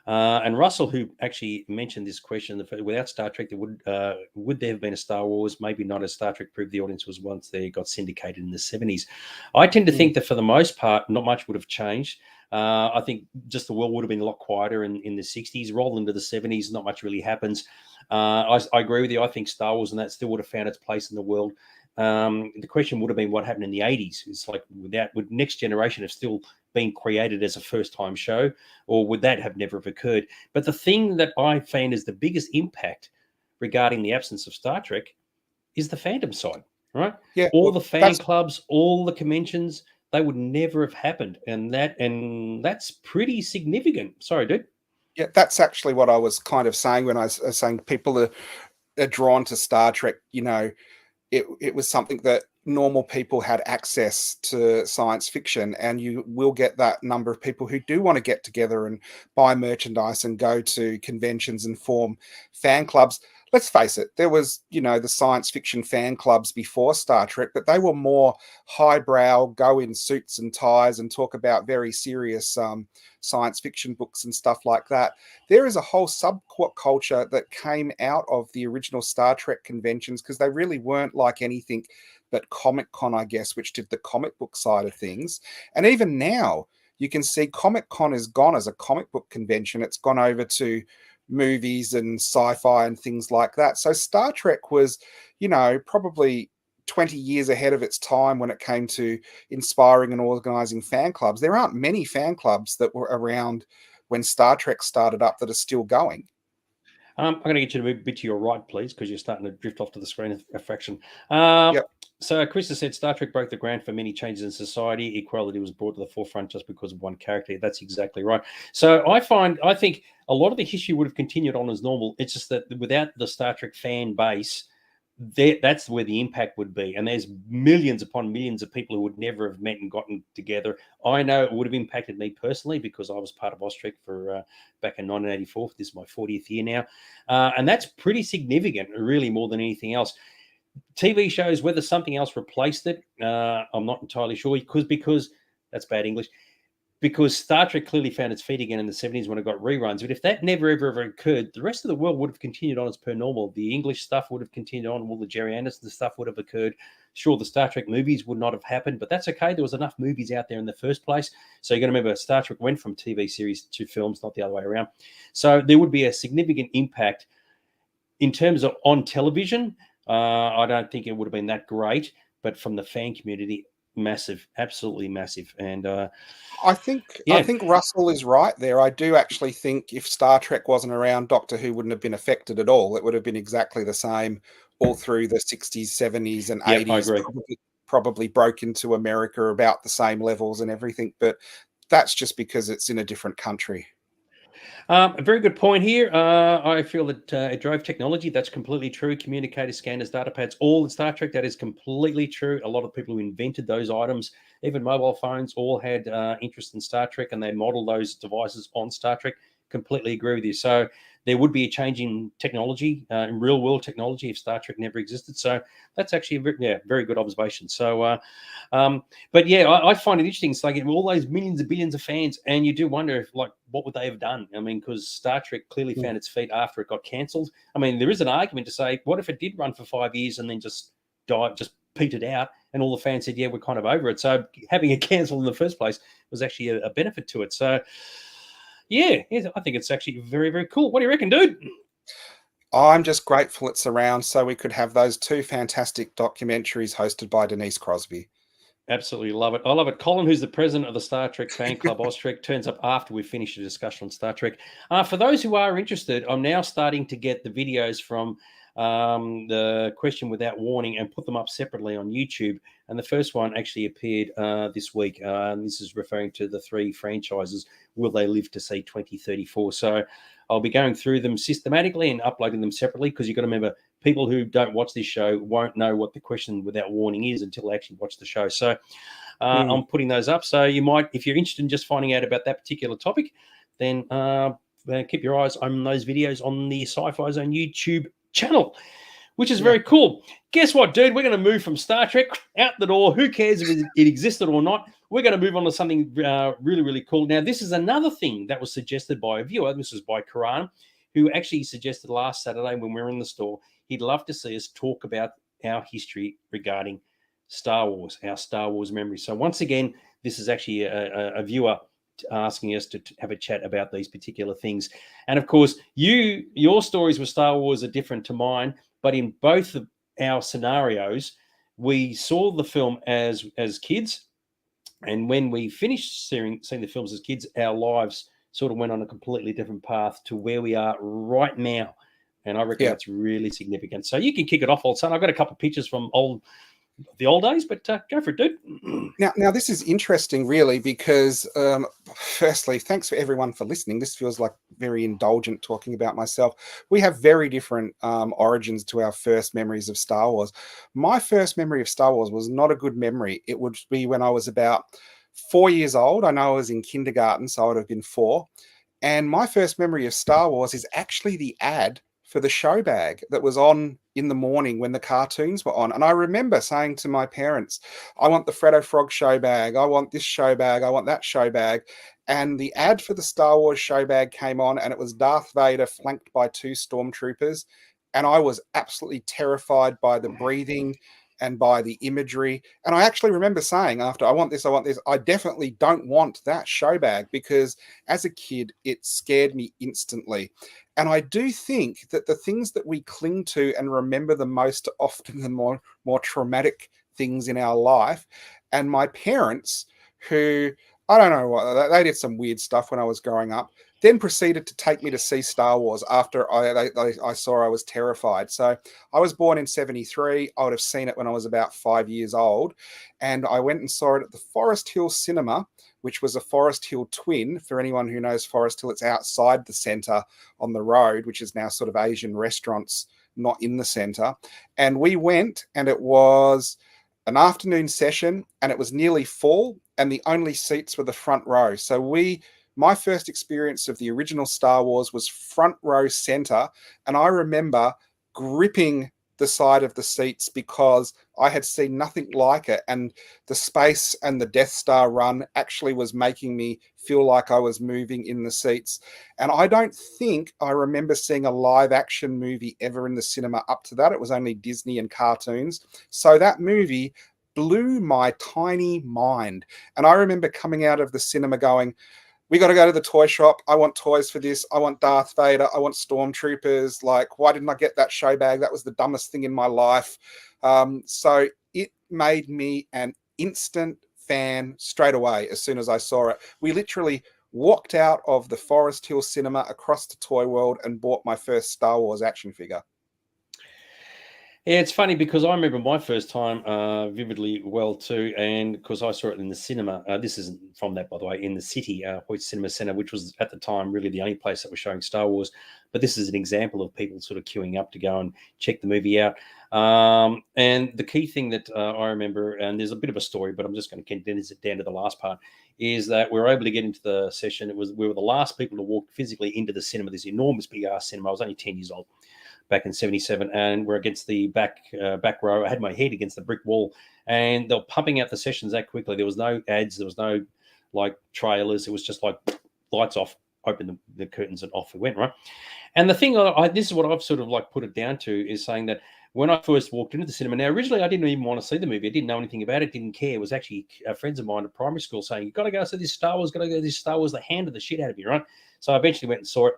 And Russell, who actually mentioned this question, without Star Trek, there would there have been a Star Wars? Maybe not, as Star Trek proved the audience was once they got syndicated in the 70s. I tend to think that for the most part, not much would have changed. I think just the world would have been a lot quieter in the 60s. Roll into the 70s, not much really happens. I agree with you. I think Star Wars and that still would have found its place in the world. the question would have been what happened in the 80s. It's like, would Next Generation have still been created as a first-time show, or would that have never have occurred? But the thing that I find is the biggest impact regarding the absence of Star Trek is the fandom side, right? Yeah, All well, the fan that's clubs, all the conventions, they would never have happened. And that's pretty significant. Sorry, dude. yeah, that's actually what I was kind of saying when I was saying people are drawn to Star Trek. You know, it was something that normal people had access to science fiction, and you will get that number of people who do want to get together and buy merchandise and go to conventions and form fan clubs. Let's face it, there was, you know, the science fiction fan clubs before Star Trek, but they were more highbrow, go in suits and ties and talk about very serious science fiction books and stuff like that. There is a whole subculture that came out of the original Star Trek conventions, because they really weren't like anything but Comic Con, I guess, which did the comic book side of things. And even now, you can see Comic Con is gone as a comic book convention. It's gone over to movies and sci-fi and things like that. So Star Trek was, you know, probably 20 years ahead of its time when it came to inspiring and organizing fan clubs. There aren't many fan clubs that were around when Star Trek started up that are still going. I'm going to get you to move a bit to your right, please, because you're starting to drift off to the screen a fraction. Um, Yep. So Chris has said Star Trek broke the ground for many changes in society. Equality was brought to the forefront just because of one character. That's exactly right. So I think a lot of the history would have continued on as normal. It's just that without the Star Trek fan base, that's where the impact would be. And there's millions upon millions of people who would never have met and gotten together. I know it would have impacted me personally because I was part of Austrek for back in 1984. This is my 40th year now. And that's pretty significant, really, more than anything else. TV shows, whether something else replaced it, I'm not entirely sure, because that's bad English. Because Star Trek clearly found its feet again in the 70s when it got reruns. But if that never, ever occurred, the rest of the world would have continued on as per normal. The English stuff would have continued on. All the Jerry Anderson stuff would have occurred. Sure, the Star Trek movies would not have happened, but that's okay. There was enough movies out there in the first place. So you're going to remember Star Trek went from TV series to films, not the other way around. So there would be a significant impact in terms of on television. I don't think it would have been that great, but from the fan community, massive, absolutely massive. And I think Russell is right there. I do actually think if Star Trek wasn't around, Doctor Who wouldn't have been affected at all. It would have been exactly the same all through the 60s, 70s, and 80s. I agree. Probably broke into America about the same levels and everything, but that's just because it's in a different country. A very good point here. I feel that it drove technology. That's completely true. Communicators, scanners, data pads, all in Star Trek. That is completely true. A lot of people who invented those items, even mobile phones, all had interest in Star Trek, and they modeled those devices on Star Trek. Completely agree with you. So there would be a change in technology, in real world technology, if Star Trek never existed. So that's actually a very good observation. So, but yeah, I find it interesting. It's like all those millions and billions of fans, and you do wonder if, like, what would they have done? I mean, because Star Trek clearly found its feet after it got cancelled. I mean, there is an argument to say, what if it did run for 5 years and then just died, just petered out, and all the fans said, yeah, we're kind of over it. So having it cancelled in the first place was actually a benefit to it. So yeah, I think it's actually very, very cool. What do you reckon, dude? I'm just grateful it's around so we could have those two fantastic documentaries hosted by Denise Crosby. Absolutely love it. I love it. Colin, who's the president of the Star Trek fan club Austrek, turns up after we've finished the discussion on Star Trek. For those who are interested, I'm now starting to get the videos from the question without warning and put them up separately on YouTube. And the first one actually appeared this week. This is referring to the 3 franchises. Will they live to see 2034? So I'll be going through them systematically and uploading them separately, because you've got to remember, people who don't watch this show won't know what the question without warning is until they actually watch the show. So I'm putting those up. So you might, if you're interested in just finding out about that particular topic, then keep your eyes on those videos on the Sci-Fi Zone YouTube channel, which is very cool. Guess what, dude? We're going to move from Star Trek out the door. Who cares if it existed or not? We're going to move on to something really, really cool. Now, this is another thing that was suggested by a viewer. This was by Karan, who actually suggested last Saturday when we were in the store, he'd love to see us talk about our history regarding Star Wars, our Star Wars memories. So once again, this is actually a viewer asking us to have a chat about these particular things. And of course, your stories with Star Wars are different to mine, but in both of our scenarios, we saw the film as kids, and when we finished seeing the films as kids, our lives sort of went on a completely different path to where we are right now. And I reckon Yeah. that's really significant. So you can kick it off, old son. I've got a couple of pictures from the old days, but go for it, dude. Now this is interesting, really, because firstly, thanks for everyone for listening. This feels like very indulgent talking about myself. We have very different origins to our first memories of Star Wars. My first memory of Star Wars was not a good memory. It would be when I was about 4 years old. I know I was in kindergarten, so I would have been 4. And my first memory of Star Wars is actually the ad for the show bag that was on in the morning when the cartoons were on. And I remember saying to my parents, I want the Freddo Frog show bag. I want this show bag. I want that show bag. And the ad for the Star Wars show bag came on, and it was Darth Vader flanked by 2 stormtroopers. And I was absolutely terrified by the breathing and by the imagery. And I actually remember saying after, I want this, I definitely don't want that show bag, because as a kid, it scared me instantly. And I do think that the things that we cling to and remember the most are often the more traumatic things in our life. And my parents, who, I don't know what, they did some weird stuff when I was growing up, then proceeded to take me to see Star Wars after I saw I was terrified. So I was born in 73. I would have seen it when I was about 5 years old. And I went and saw it at the Forest Hill Cinema, which was a Forest Hill twin. For anyone who knows Forest Hill, it's outside the centre on the road, which is now sort of Asian restaurants, not in the centre. And we went, and it was an afternoon session, and it was nearly full, and the only seats were the front row. So my first experience of the original Star Wars was front row center, and I remember gripping the side of the seats because I had seen nothing like it, and the space and the Death Star run actually was making me feel like I was moving in the seats. And I don't think I remember seeing a live action movie ever in the cinema up to that. It was only Disney and cartoons. So that movie blew my tiny mind. And I remember coming out of the cinema going, we got to go to the toy shop. I want toys for this. I want Darth Vader. I want stormtroopers. Like, why didn't I get that show bag? That was the dumbest thing in my life. So it made me an instant fan straight away as soon as I saw it. We literally walked out of the Forest Hill Cinema across to Toy World and bought my first Star Wars action figure. Yeah, it's funny because I remember my first time vividly well too, and because I saw it in the cinema. This isn't from that, by the way, in the city, Hoyt Cinema Centre, which was at the time really the only place that was showing Star Wars. But this is an example of people sort of queuing up to go and check the movie out. And the key thing that I remember, and there's a bit of a story, but I'm just going to condense it down to the last part, is that we were able to get into the session. We were the last people to walk physically into the cinema, this enormous big ass cinema. I was only 10 years old back in 77, and we're against the back row. I had my head against the brick wall, and they were pumping out the sessions that quickly. There was no ads, there was no like trailers. It was just like lights off, open the curtains, and off we went, right? And the thing, this is what I've sort of like put it down to, is saying that when I first walked into the cinema, now originally I didn't even want to see the movie. I didn't know anything about it, didn't care. It was actually friends of mine at primary school saying, "You got to go see this Star Wars, got to go to this Star Wars." They handed the shit out of me, right? So I eventually went and saw it.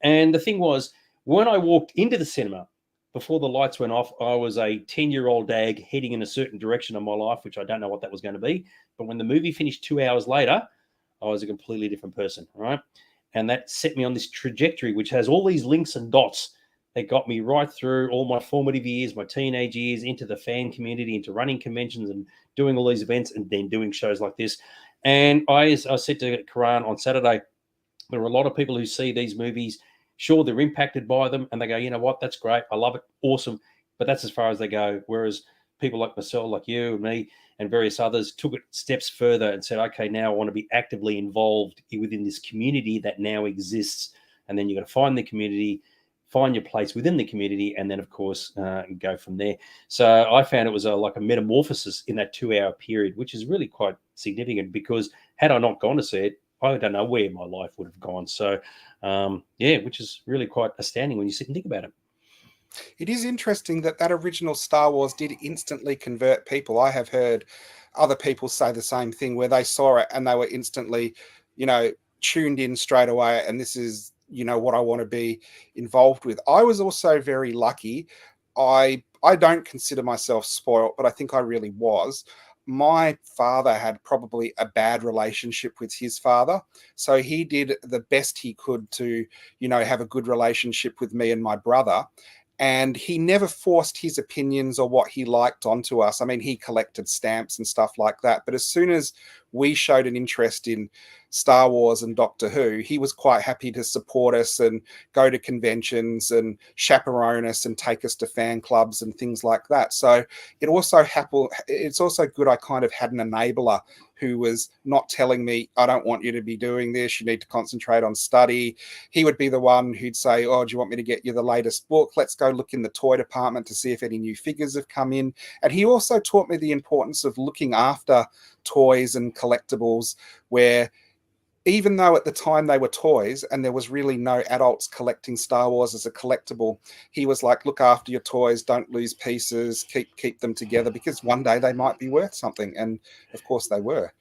And the thing was, when I walked into the cinema, before the lights went off, I was a 10-year-old dag heading in a certain direction of my life, which I don't know what that was going to be. But when the movie finished 2 hours later, I was a completely different person, right? And that set me on this trajectory, which has all these links and dots that got me right through all my formative years, my teenage years, into the fan community, into running conventions and doing all these events, and then doing shows like this. And I said to Karan on Saturday, there are a lot of people who see these movies. Sure, they're impacted by them, and they go, you know what, that's great, I love it, awesome, but that's as far as they go. Whereas people like myself, like you and me and various others, took it steps further and said, okay, now I want to be actively involved within this community that now exists. And then you've got to find the community, find your place within the community, and then, of course, go from there. So I found it was like a metamorphosis in that 2-hour period, which is really quite significant, because had I not gone to see it, I don't know where my life would have gone. So, which is really quite astounding when you sit and think about it. It is interesting that original Star Wars did instantly convert people. I have heard other people say the same thing, where they saw it and they were instantly, tuned in straight away. And this is, what I want to be involved with. I was also very lucky. I I don't consider myself spoiled, but I think I really was. My father had probably a bad relationship with his father. So he did the best he could to, have a good relationship with me and my brother. And he never forced his opinions or what he liked onto us. I mean, he collected stamps and stuff like that. But as soon as we showed an interest in Star Wars and Doctor Who, he was quite happy to support us and go to conventions and chaperone us and take us to fan clubs and things like that. So it's also good I kind of had an enabler who was not telling me, I don't want you to be doing this, you need to concentrate on study. He would be the one who'd say, oh, do you want me to get you the latest book? Let's go look in the toy department to see if any new figures have come in. And he also taught me the importance of looking after toys and collectibles, where even though at the time they were toys and there was really no adults collecting Star Wars as a collectible, he was like, look after your toys, don't lose pieces, keep them together, because one day they might be worth something. And of course they were.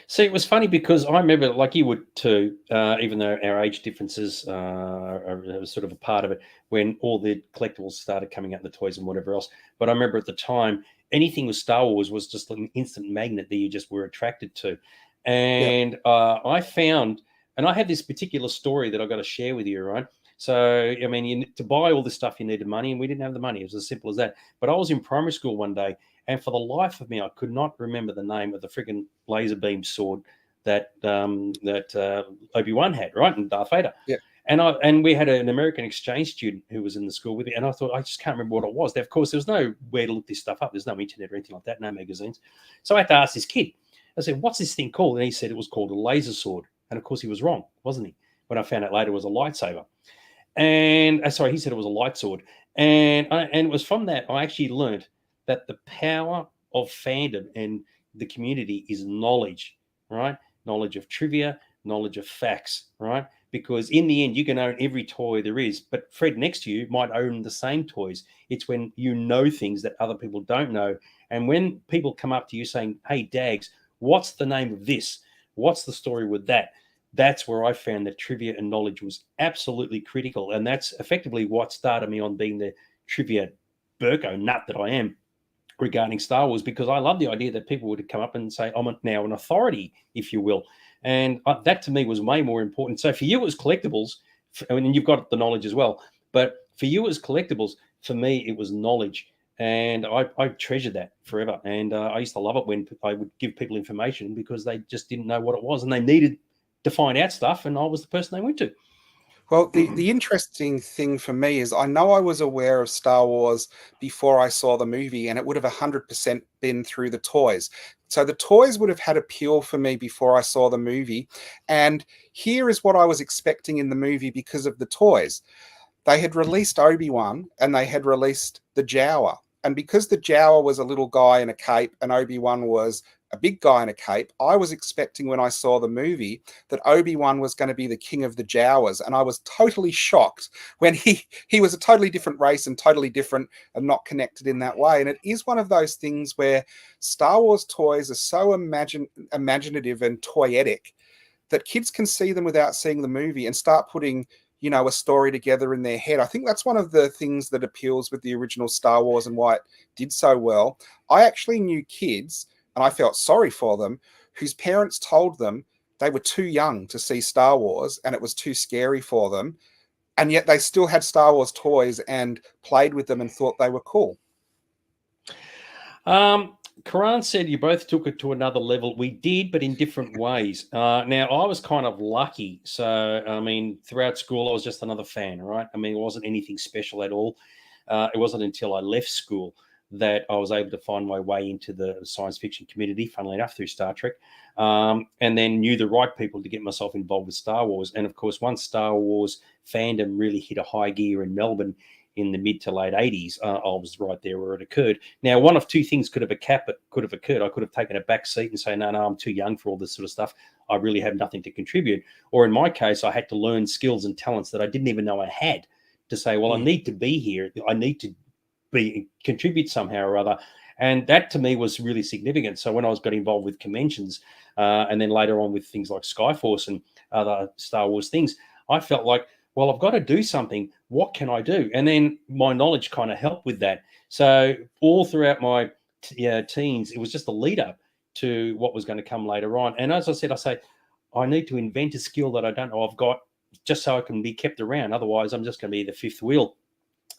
See, it was funny because I remember, like you would too, even though our age differences are sort of a part of it, when all the collectibles started coming out, the toys and whatever else. But I remember at the time, anything with Star Wars was just an instant magnet that you just were attracted to. And I found, and I had this particular story that I've got to share with you, right? So, I mean, to buy all this stuff, you needed money, and we didn't have the money. It was as simple as that. But I was in primary school one day, and for the life of me, I could not remember the name of the friggin' laser beam sword that Obi-Wan had, right? And Darth Vader. Yeah. And we had an American exchange student who was in the school with me, and I thought, I just can't remember what it was. Now, of course, there was nowhere to look this stuff up. There's no internet or anything like that, no magazines. So I had to ask this kid. I said, what's this thing called? And he said it was called a laser sword. And of course, he was wrong, wasn't he? When I found out later, it was a lightsaber. And sorry, he said it was a light sword. And it was from that I actually learned that the power of fandom and the community is knowledge, right? Knowledge of trivia, knowledge of facts, right? Because in the end, you can own every toy there is, but Fred next to you might own the same toys. It's when you know things that other people don't know. And when people come up to you saying, hey, Dags, what's the name of this? What's the story with that? That's where I found that trivia and knowledge was absolutely critical. And that's effectively what started me on being the trivia Burko nut that I am regarding Star Wars, because I love the idea that people would come up and say, I'm now an authority, if you will. And that to me was way more important. So for you, it was collectibles. I mean, you've got the knowledge as well. But for you, it was collectibles. For me, it was knowledge. And I treasured that forever. And I used to love it when I would give people information because they just didn't know what it was and they needed to find out stuff. And I was the person they went to. Well, the interesting thing for me is I know I was aware of Star Wars before I saw the movie, and it would have 100% been through the toys. So the toys would have had appeal for me before I saw the movie. And here is what I was expecting in the movie because of the toys. They had released Obi-Wan and they had released the Jawa. And because the Jawa was a little guy in a cape and Obi-Wan was a big guy in a cape, I was expecting when I saw the movie that Obi-Wan was going to be the king of the Jawas. And I was totally shocked when he was a totally different race and totally different and not connected in that way. And it is one of those things where Star Wars toys are so imaginative and toyetic that kids can see them without seeing the movie and start putting a story together in their head. I think that's one of the things that appeals with the original Star Wars and why it did so well. I actually knew kids, and I felt sorry for them, whose parents told them they were too young to see Star Wars and it was too scary for them. And yet they still had Star Wars toys and played with them and thought they were cool. Karan said you both took it to another level. We did, but in different ways. Now, I was kind of lucky. So, I mean, throughout school, I was just another fan, right? I mean, it wasn't anything special at all. It wasn't until I left school that I was able to find my way into the science fiction community, funnily enough, through Star Trek, and then knew the right people to get myself involved with Star Wars. And, of course, once Star Wars fandom really hit a high gear in Melbourne, in the mid to late 80s, I was right there where it occurred. Now, one of two things could have occurred. I could have taken a back seat and say, no, I'm too young for all this sort of stuff. I really have nothing to contribute. Or in my case, I had to learn skills and talents that I didn't even know I had to say, well, I need to be here. I need to contribute somehow or other. And that to me was really significant. So when I got involved with conventions and then later on with things like Skyforce and other Star Wars things, I felt like well, I've got to do something. What can I do? And then my knowledge kind of helped with that. So all throughout my teens, it was just a lead up to what was going to come later on. And as I said, I say, I need to invent a skill that I don't know I've got, just so I can be kept around. Otherwise, I'm just going to be the fifth wheel.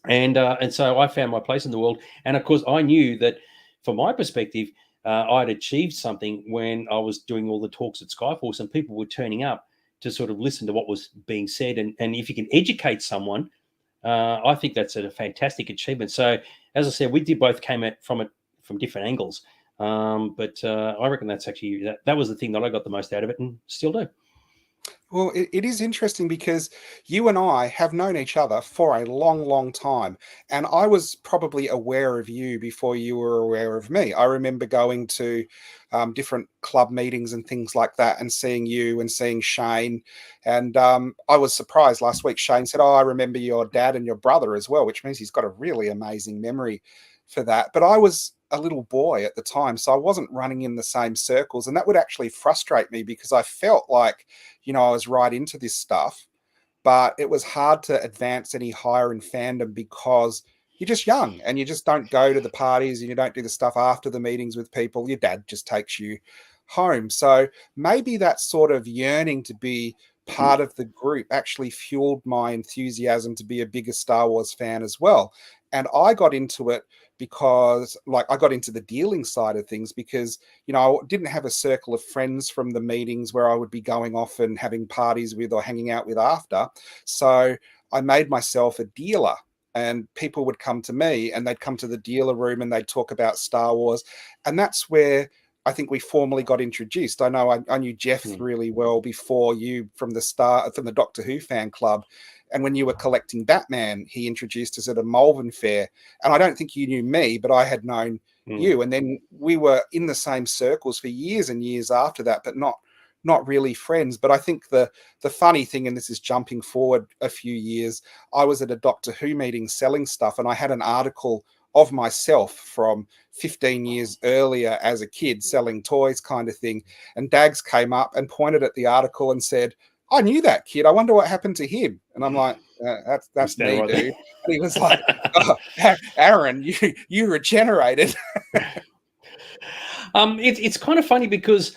And so I found my place in the world. And of course, I knew that from my perspective, I'd achieved something when I was doing all the talks at Skyforce, and people were turning up to sort of listen to what was being said. And if you can educate someone, I think that's a fantastic achievement. So, as I said, we did both came at from it from different angles. But I reckon that's actually that was the thing that I got the most out of it, and still do. Well, it is interesting because you and I have known each other for a long, long time. And I was probably aware of you before you were aware of me. I remember going to different club meetings and things like that and seeing you and seeing Shane. And I was surprised last week. Shane said, "Oh, I remember your dad and your brother as well," which means he's got a really amazing memory for that. But I was a little boy at the time, so I wasn't running in the same circles. And that would actually frustrate me because I felt like, I was right into this stuff, but it was hard to advance any higher in fandom because you're just young and you just don't go to the parties and you don't do the stuff after the meetings with people. Your dad just takes you home. So maybe that sort of yearning to be part of the group actually fueled my enthusiasm to be a bigger Star Wars fan as well. And I got into it because, like, I got into the dealing side of things because, I didn't have a circle of friends from the meetings where I would be going off and having parties with or hanging out with after. So I made myself a dealer, and people would come to me and they'd come to the dealer room and they'd talk about Star Wars. And that's where I think we formally got introduced. I know I knew Jeff really well before you from the Doctor Who fan club. And when you were collecting Batman, he introduced us at a Malvern fair. And I don't think you knew me, but I had known you. And then we were in the same circles for years and years after that, but not really friends. But I think the funny thing, and this is jumping forward a few years, I was at a Doctor Who meeting selling stuff, and I had an article of myself from 15 years earlier as a kid selling toys kind of thing. And Dags came up and pointed at the article and said, "I knew that kid. I wonder what happened to him." And I'm like, that's me, right, dude. And he was like, "Oh, Aaron, you regenerated." It's kind of funny because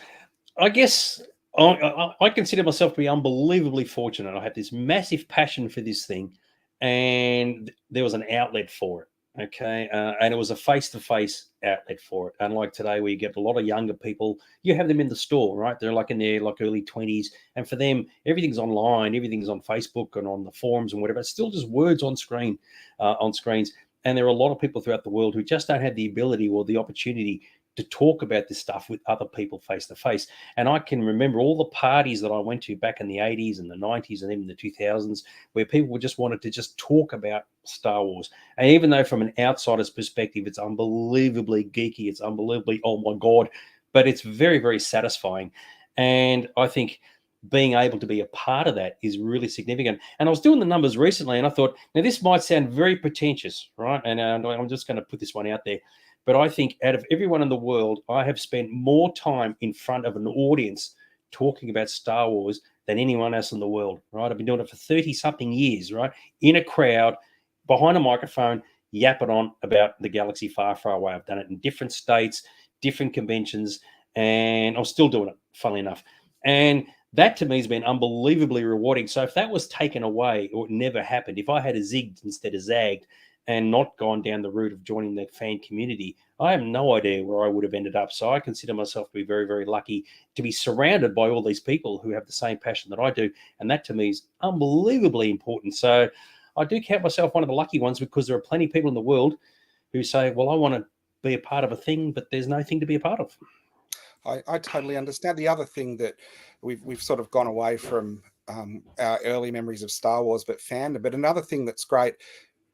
I guess I consider myself to be unbelievably fortunate. I had this massive passion for this thing, and there was an outlet for it. Okay. And it was a face-to-face outlet for it. Unlike today, where you get a lot of younger people, you have them in the store, right? They're like in their early 20s. And for them, everything's online, everything's on Facebook and on the forums and whatever. It's still just words on screens. And there are a lot of people throughout the world who just don't have the ability or the opportunity to talk about this stuff with other people face to face. And I can remember all the parties that I went to back in the 80s and the 90s and even the 2000s, where people just wanted to just talk about Star Wars. And even though from an outsider's perspective, it's unbelievably geeky, it's unbelievably, oh my God, but it's very, very satisfying. And I think being able to be a part of that is really significant. And I was doing the numbers recently and I thought, now this might sound very pretentious, right? And I'm just going to put this one out there. But I think out of everyone in the world, I have spent more time in front of an audience talking about Star Wars than anyone else in the world, right? I've been doing it for 30-something years, right? In a crowd, behind a microphone, yapping on about the galaxy far, far away. I've done it in different states, different conventions, and I'm still doing it, funnily enough. And that to me has been unbelievably rewarding. So if that was taken away or it never happened, if I had a zigged instead of zagged, and not gone down the route of joining the fan community, I have no idea where I would have ended up. So I consider myself to be very, very lucky to be surrounded by all these people who have the same passion that I do. And that to me is unbelievably important. So I do count myself one of the lucky ones because there are plenty of people in the world who say, well, I want to be a part of a thing, but there's no thing to be a part of. I totally understand. The other thing that we've sort of gone away from our early memories of Star Wars, but fandom. But another thing that's great,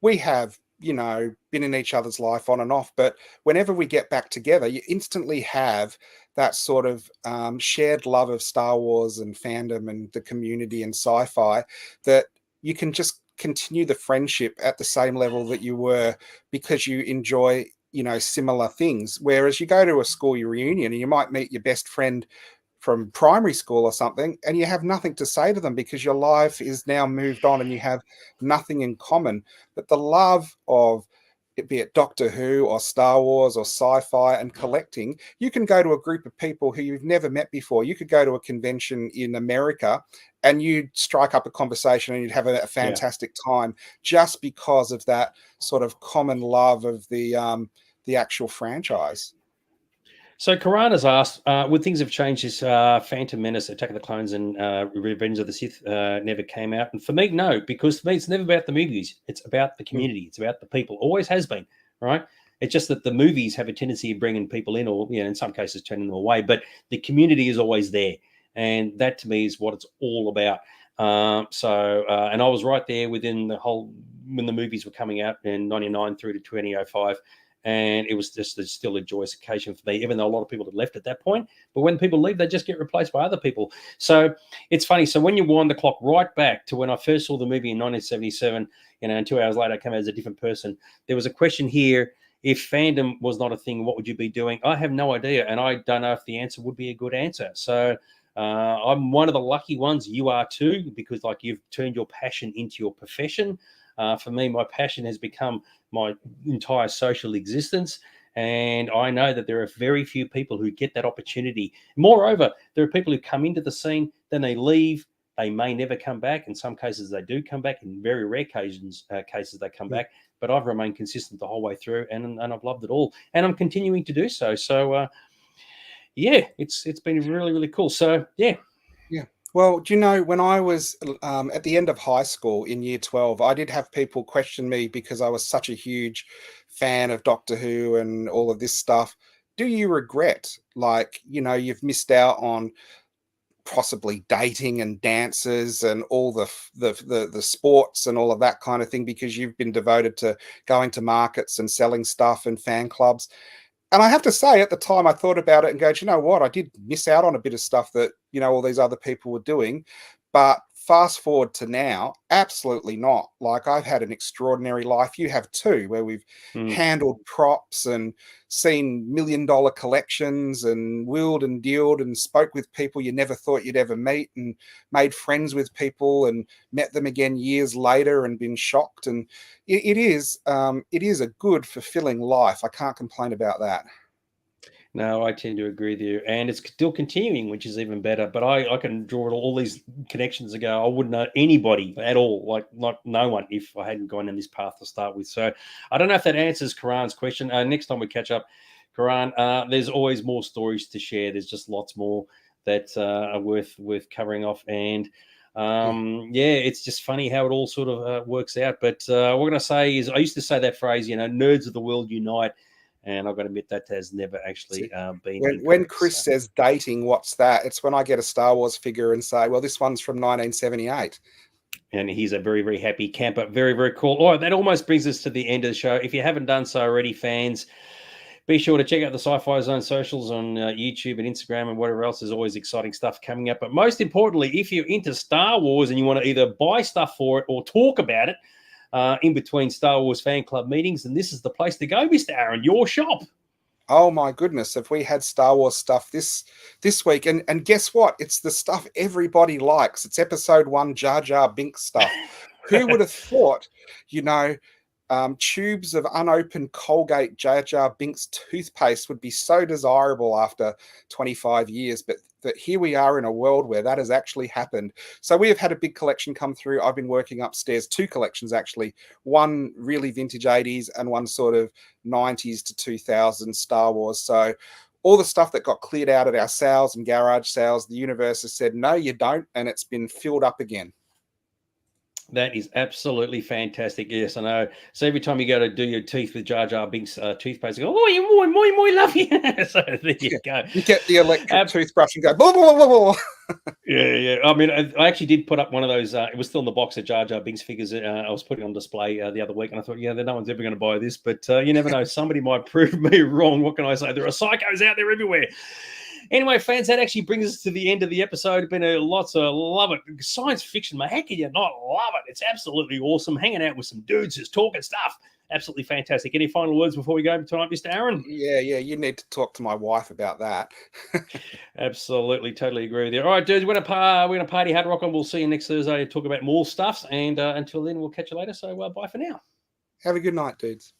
we have, been in each other's life on and off, but whenever we get back together, you instantly have that sort of shared love of Star Wars and fandom and the community and sci-fi that you can just continue the friendship at the same level that you were because you enjoy, similar things. Whereas you go to a school reunion and you might meet your best friend from primary school or something, and you have nothing to say to them because your life is now moved on and you have nothing in common. But the love of it, be it Doctor Who or Star Wars or sci-fi and collecting, you can go to a group of people who you've never met before. You could go to a convention in America and you'd strike up a conversation and you'd have a fantastic time just because of that sort of common love of the actual franchise. So Karan has asked, would things have changed since Phantom Menace, Attack of the Clones, and Revenge of the Sith never came out? And for me, no, because for me, it's never about the movies. It's about the community. It's about the people. Always has been, right? It's just that the movies have a tendency of bringing people in or, in some cases, turning them away. But the community is always there. And that, to me, is what it's all about. And I was right there within the whole, when the movies were coming out in 99 through to 2005. And it was just still a joyous occasion for me, even though a lot of people had left at that point. But when people leave, they just get replaced by other people. So it's funny. So when you wind the clock right back to when I first saw the movie in 1977, and 2 hours later I came out as a different person, there was a question here: if fandom was not a thing, what would you be doing? I have no idea, and I don't know if the answer would be a good answer. So I'm one of the lucky ones. You are too, because you've turned your passion into your profession. For me, my passion has become my entire social existence. And I know that there are very few people who get that opportunity. Moreover, there are people who come into the scene, then they leave. They may never come back. In some cases, they do come back. In very rare cases, they come back. But I've remained consistent the whole way through, and I've loved it all. And I'm continuing to do so. So, it's been really, really cool. So, yeah. Yeah. Well, do you know, when I was at the end of high school in year 12, I did have people question me because I was such a huge fan of Doctor Who and all of this stuff. Do you regret, you've missed out on possibly dating and dances and all the sports and all of that kind of thing because you've been devoted to going to markets and selling stuff and fan clubs? And I have to say, at the time, I thought about it and go, you know what? I did miss out on a bit of stuff that, all these other people were doing. But fast forward to now, absolutely not. I've had an extraordinary life. You have too, where we've handled props and seen $1 million collections and wheeled and dealed and spoke with people you never thought you'd ever meet and made friends with people and met them again years later and been shocked. And it is a good, fulfilling life. I can't complain about that. No, I tend to agree with you. And it's still continuing, which is even better. But I can draw all these connections and go, I wouldn't know anybody at all, like no one, if I hadn't gone in this path to start with. So I don't know if that answers Karan's question. Next time we catch up, Karan, there's always more stories to share. There's just lots more that are worth covering off. And it's just funny how it all sort of works out. But what I'm going to say is, I used to say that phrase, nerds of the world unite. And I've got to admit that has never actually been. When Chris says dating, what's that? It's when I get a Star Wars figure and say, well, this one's from 1978. And he's a very, very happy camper. Very, very cool. All right, that almost brings us to the end of the show. If you haven't done so already, fans, be sure to check out the Sci-Fi Zone socials on YouTube and Instagram and whatever else. There's always exciting stuff coming up. But most importantly, if you're into Star Wars and you want to either buy stuff for it or talk about it, in between Star Wars fan club meetings, and this is the place to go, Mr. Aaron, your shop. Oh my goodness, have we had Star Wars stuff this week? And guess what? It's the stuff everybody likes. It's episode 1 Jar Jar Binks stuff. Who would have thought, tubes of unopened Colgate Jar Jar Binks toothpaste would be so desirable after 25 years, but here we are in a world where that has actually happened. So we have had a big collection come through. I've been working upstairs, 2 collections actually, one really vintage 80s and one sort of 90s to 2000 Star Wars. So all the stuff that got cleared out at our sales and garage sales, the universe has said, no, you don't. And it's been filled up again. That is absolutely fantastic. Yes, I know. So every time you go to do your teeth with Jar Jar Binks toothpaste, you go, oh, you more love you. So there you go. You get the electric toothbrush and go, blah, blah, blah, blah. Yeah. I mean, I actually did put up one of those. It was still in the box of Jar Jar Binks figures. I was putting on display the other week, and I thought, no one's ever going to buy this. But you never know. Somebody might prove me wrong. What can I say? There are psychos out there everywhere. Anyway, fans, that actually brings us to the end of the episode. It's been lots of love it. Science fiction, man. How can you not love it? It's absolutely awesome. Hanging out with some dudes just talking stuff. absolutely fantastic. Any final words before we go tonight, Mr. Aaron? Yeah, you need to talk to my wife about that. Absolutely, totally agree with you. All right, dudes, we're gonna party hard rock, and we'll see you next Thursday and talk about more stuffs. And until then, we'll catch you later. So bye for now. Have a good night, dudes.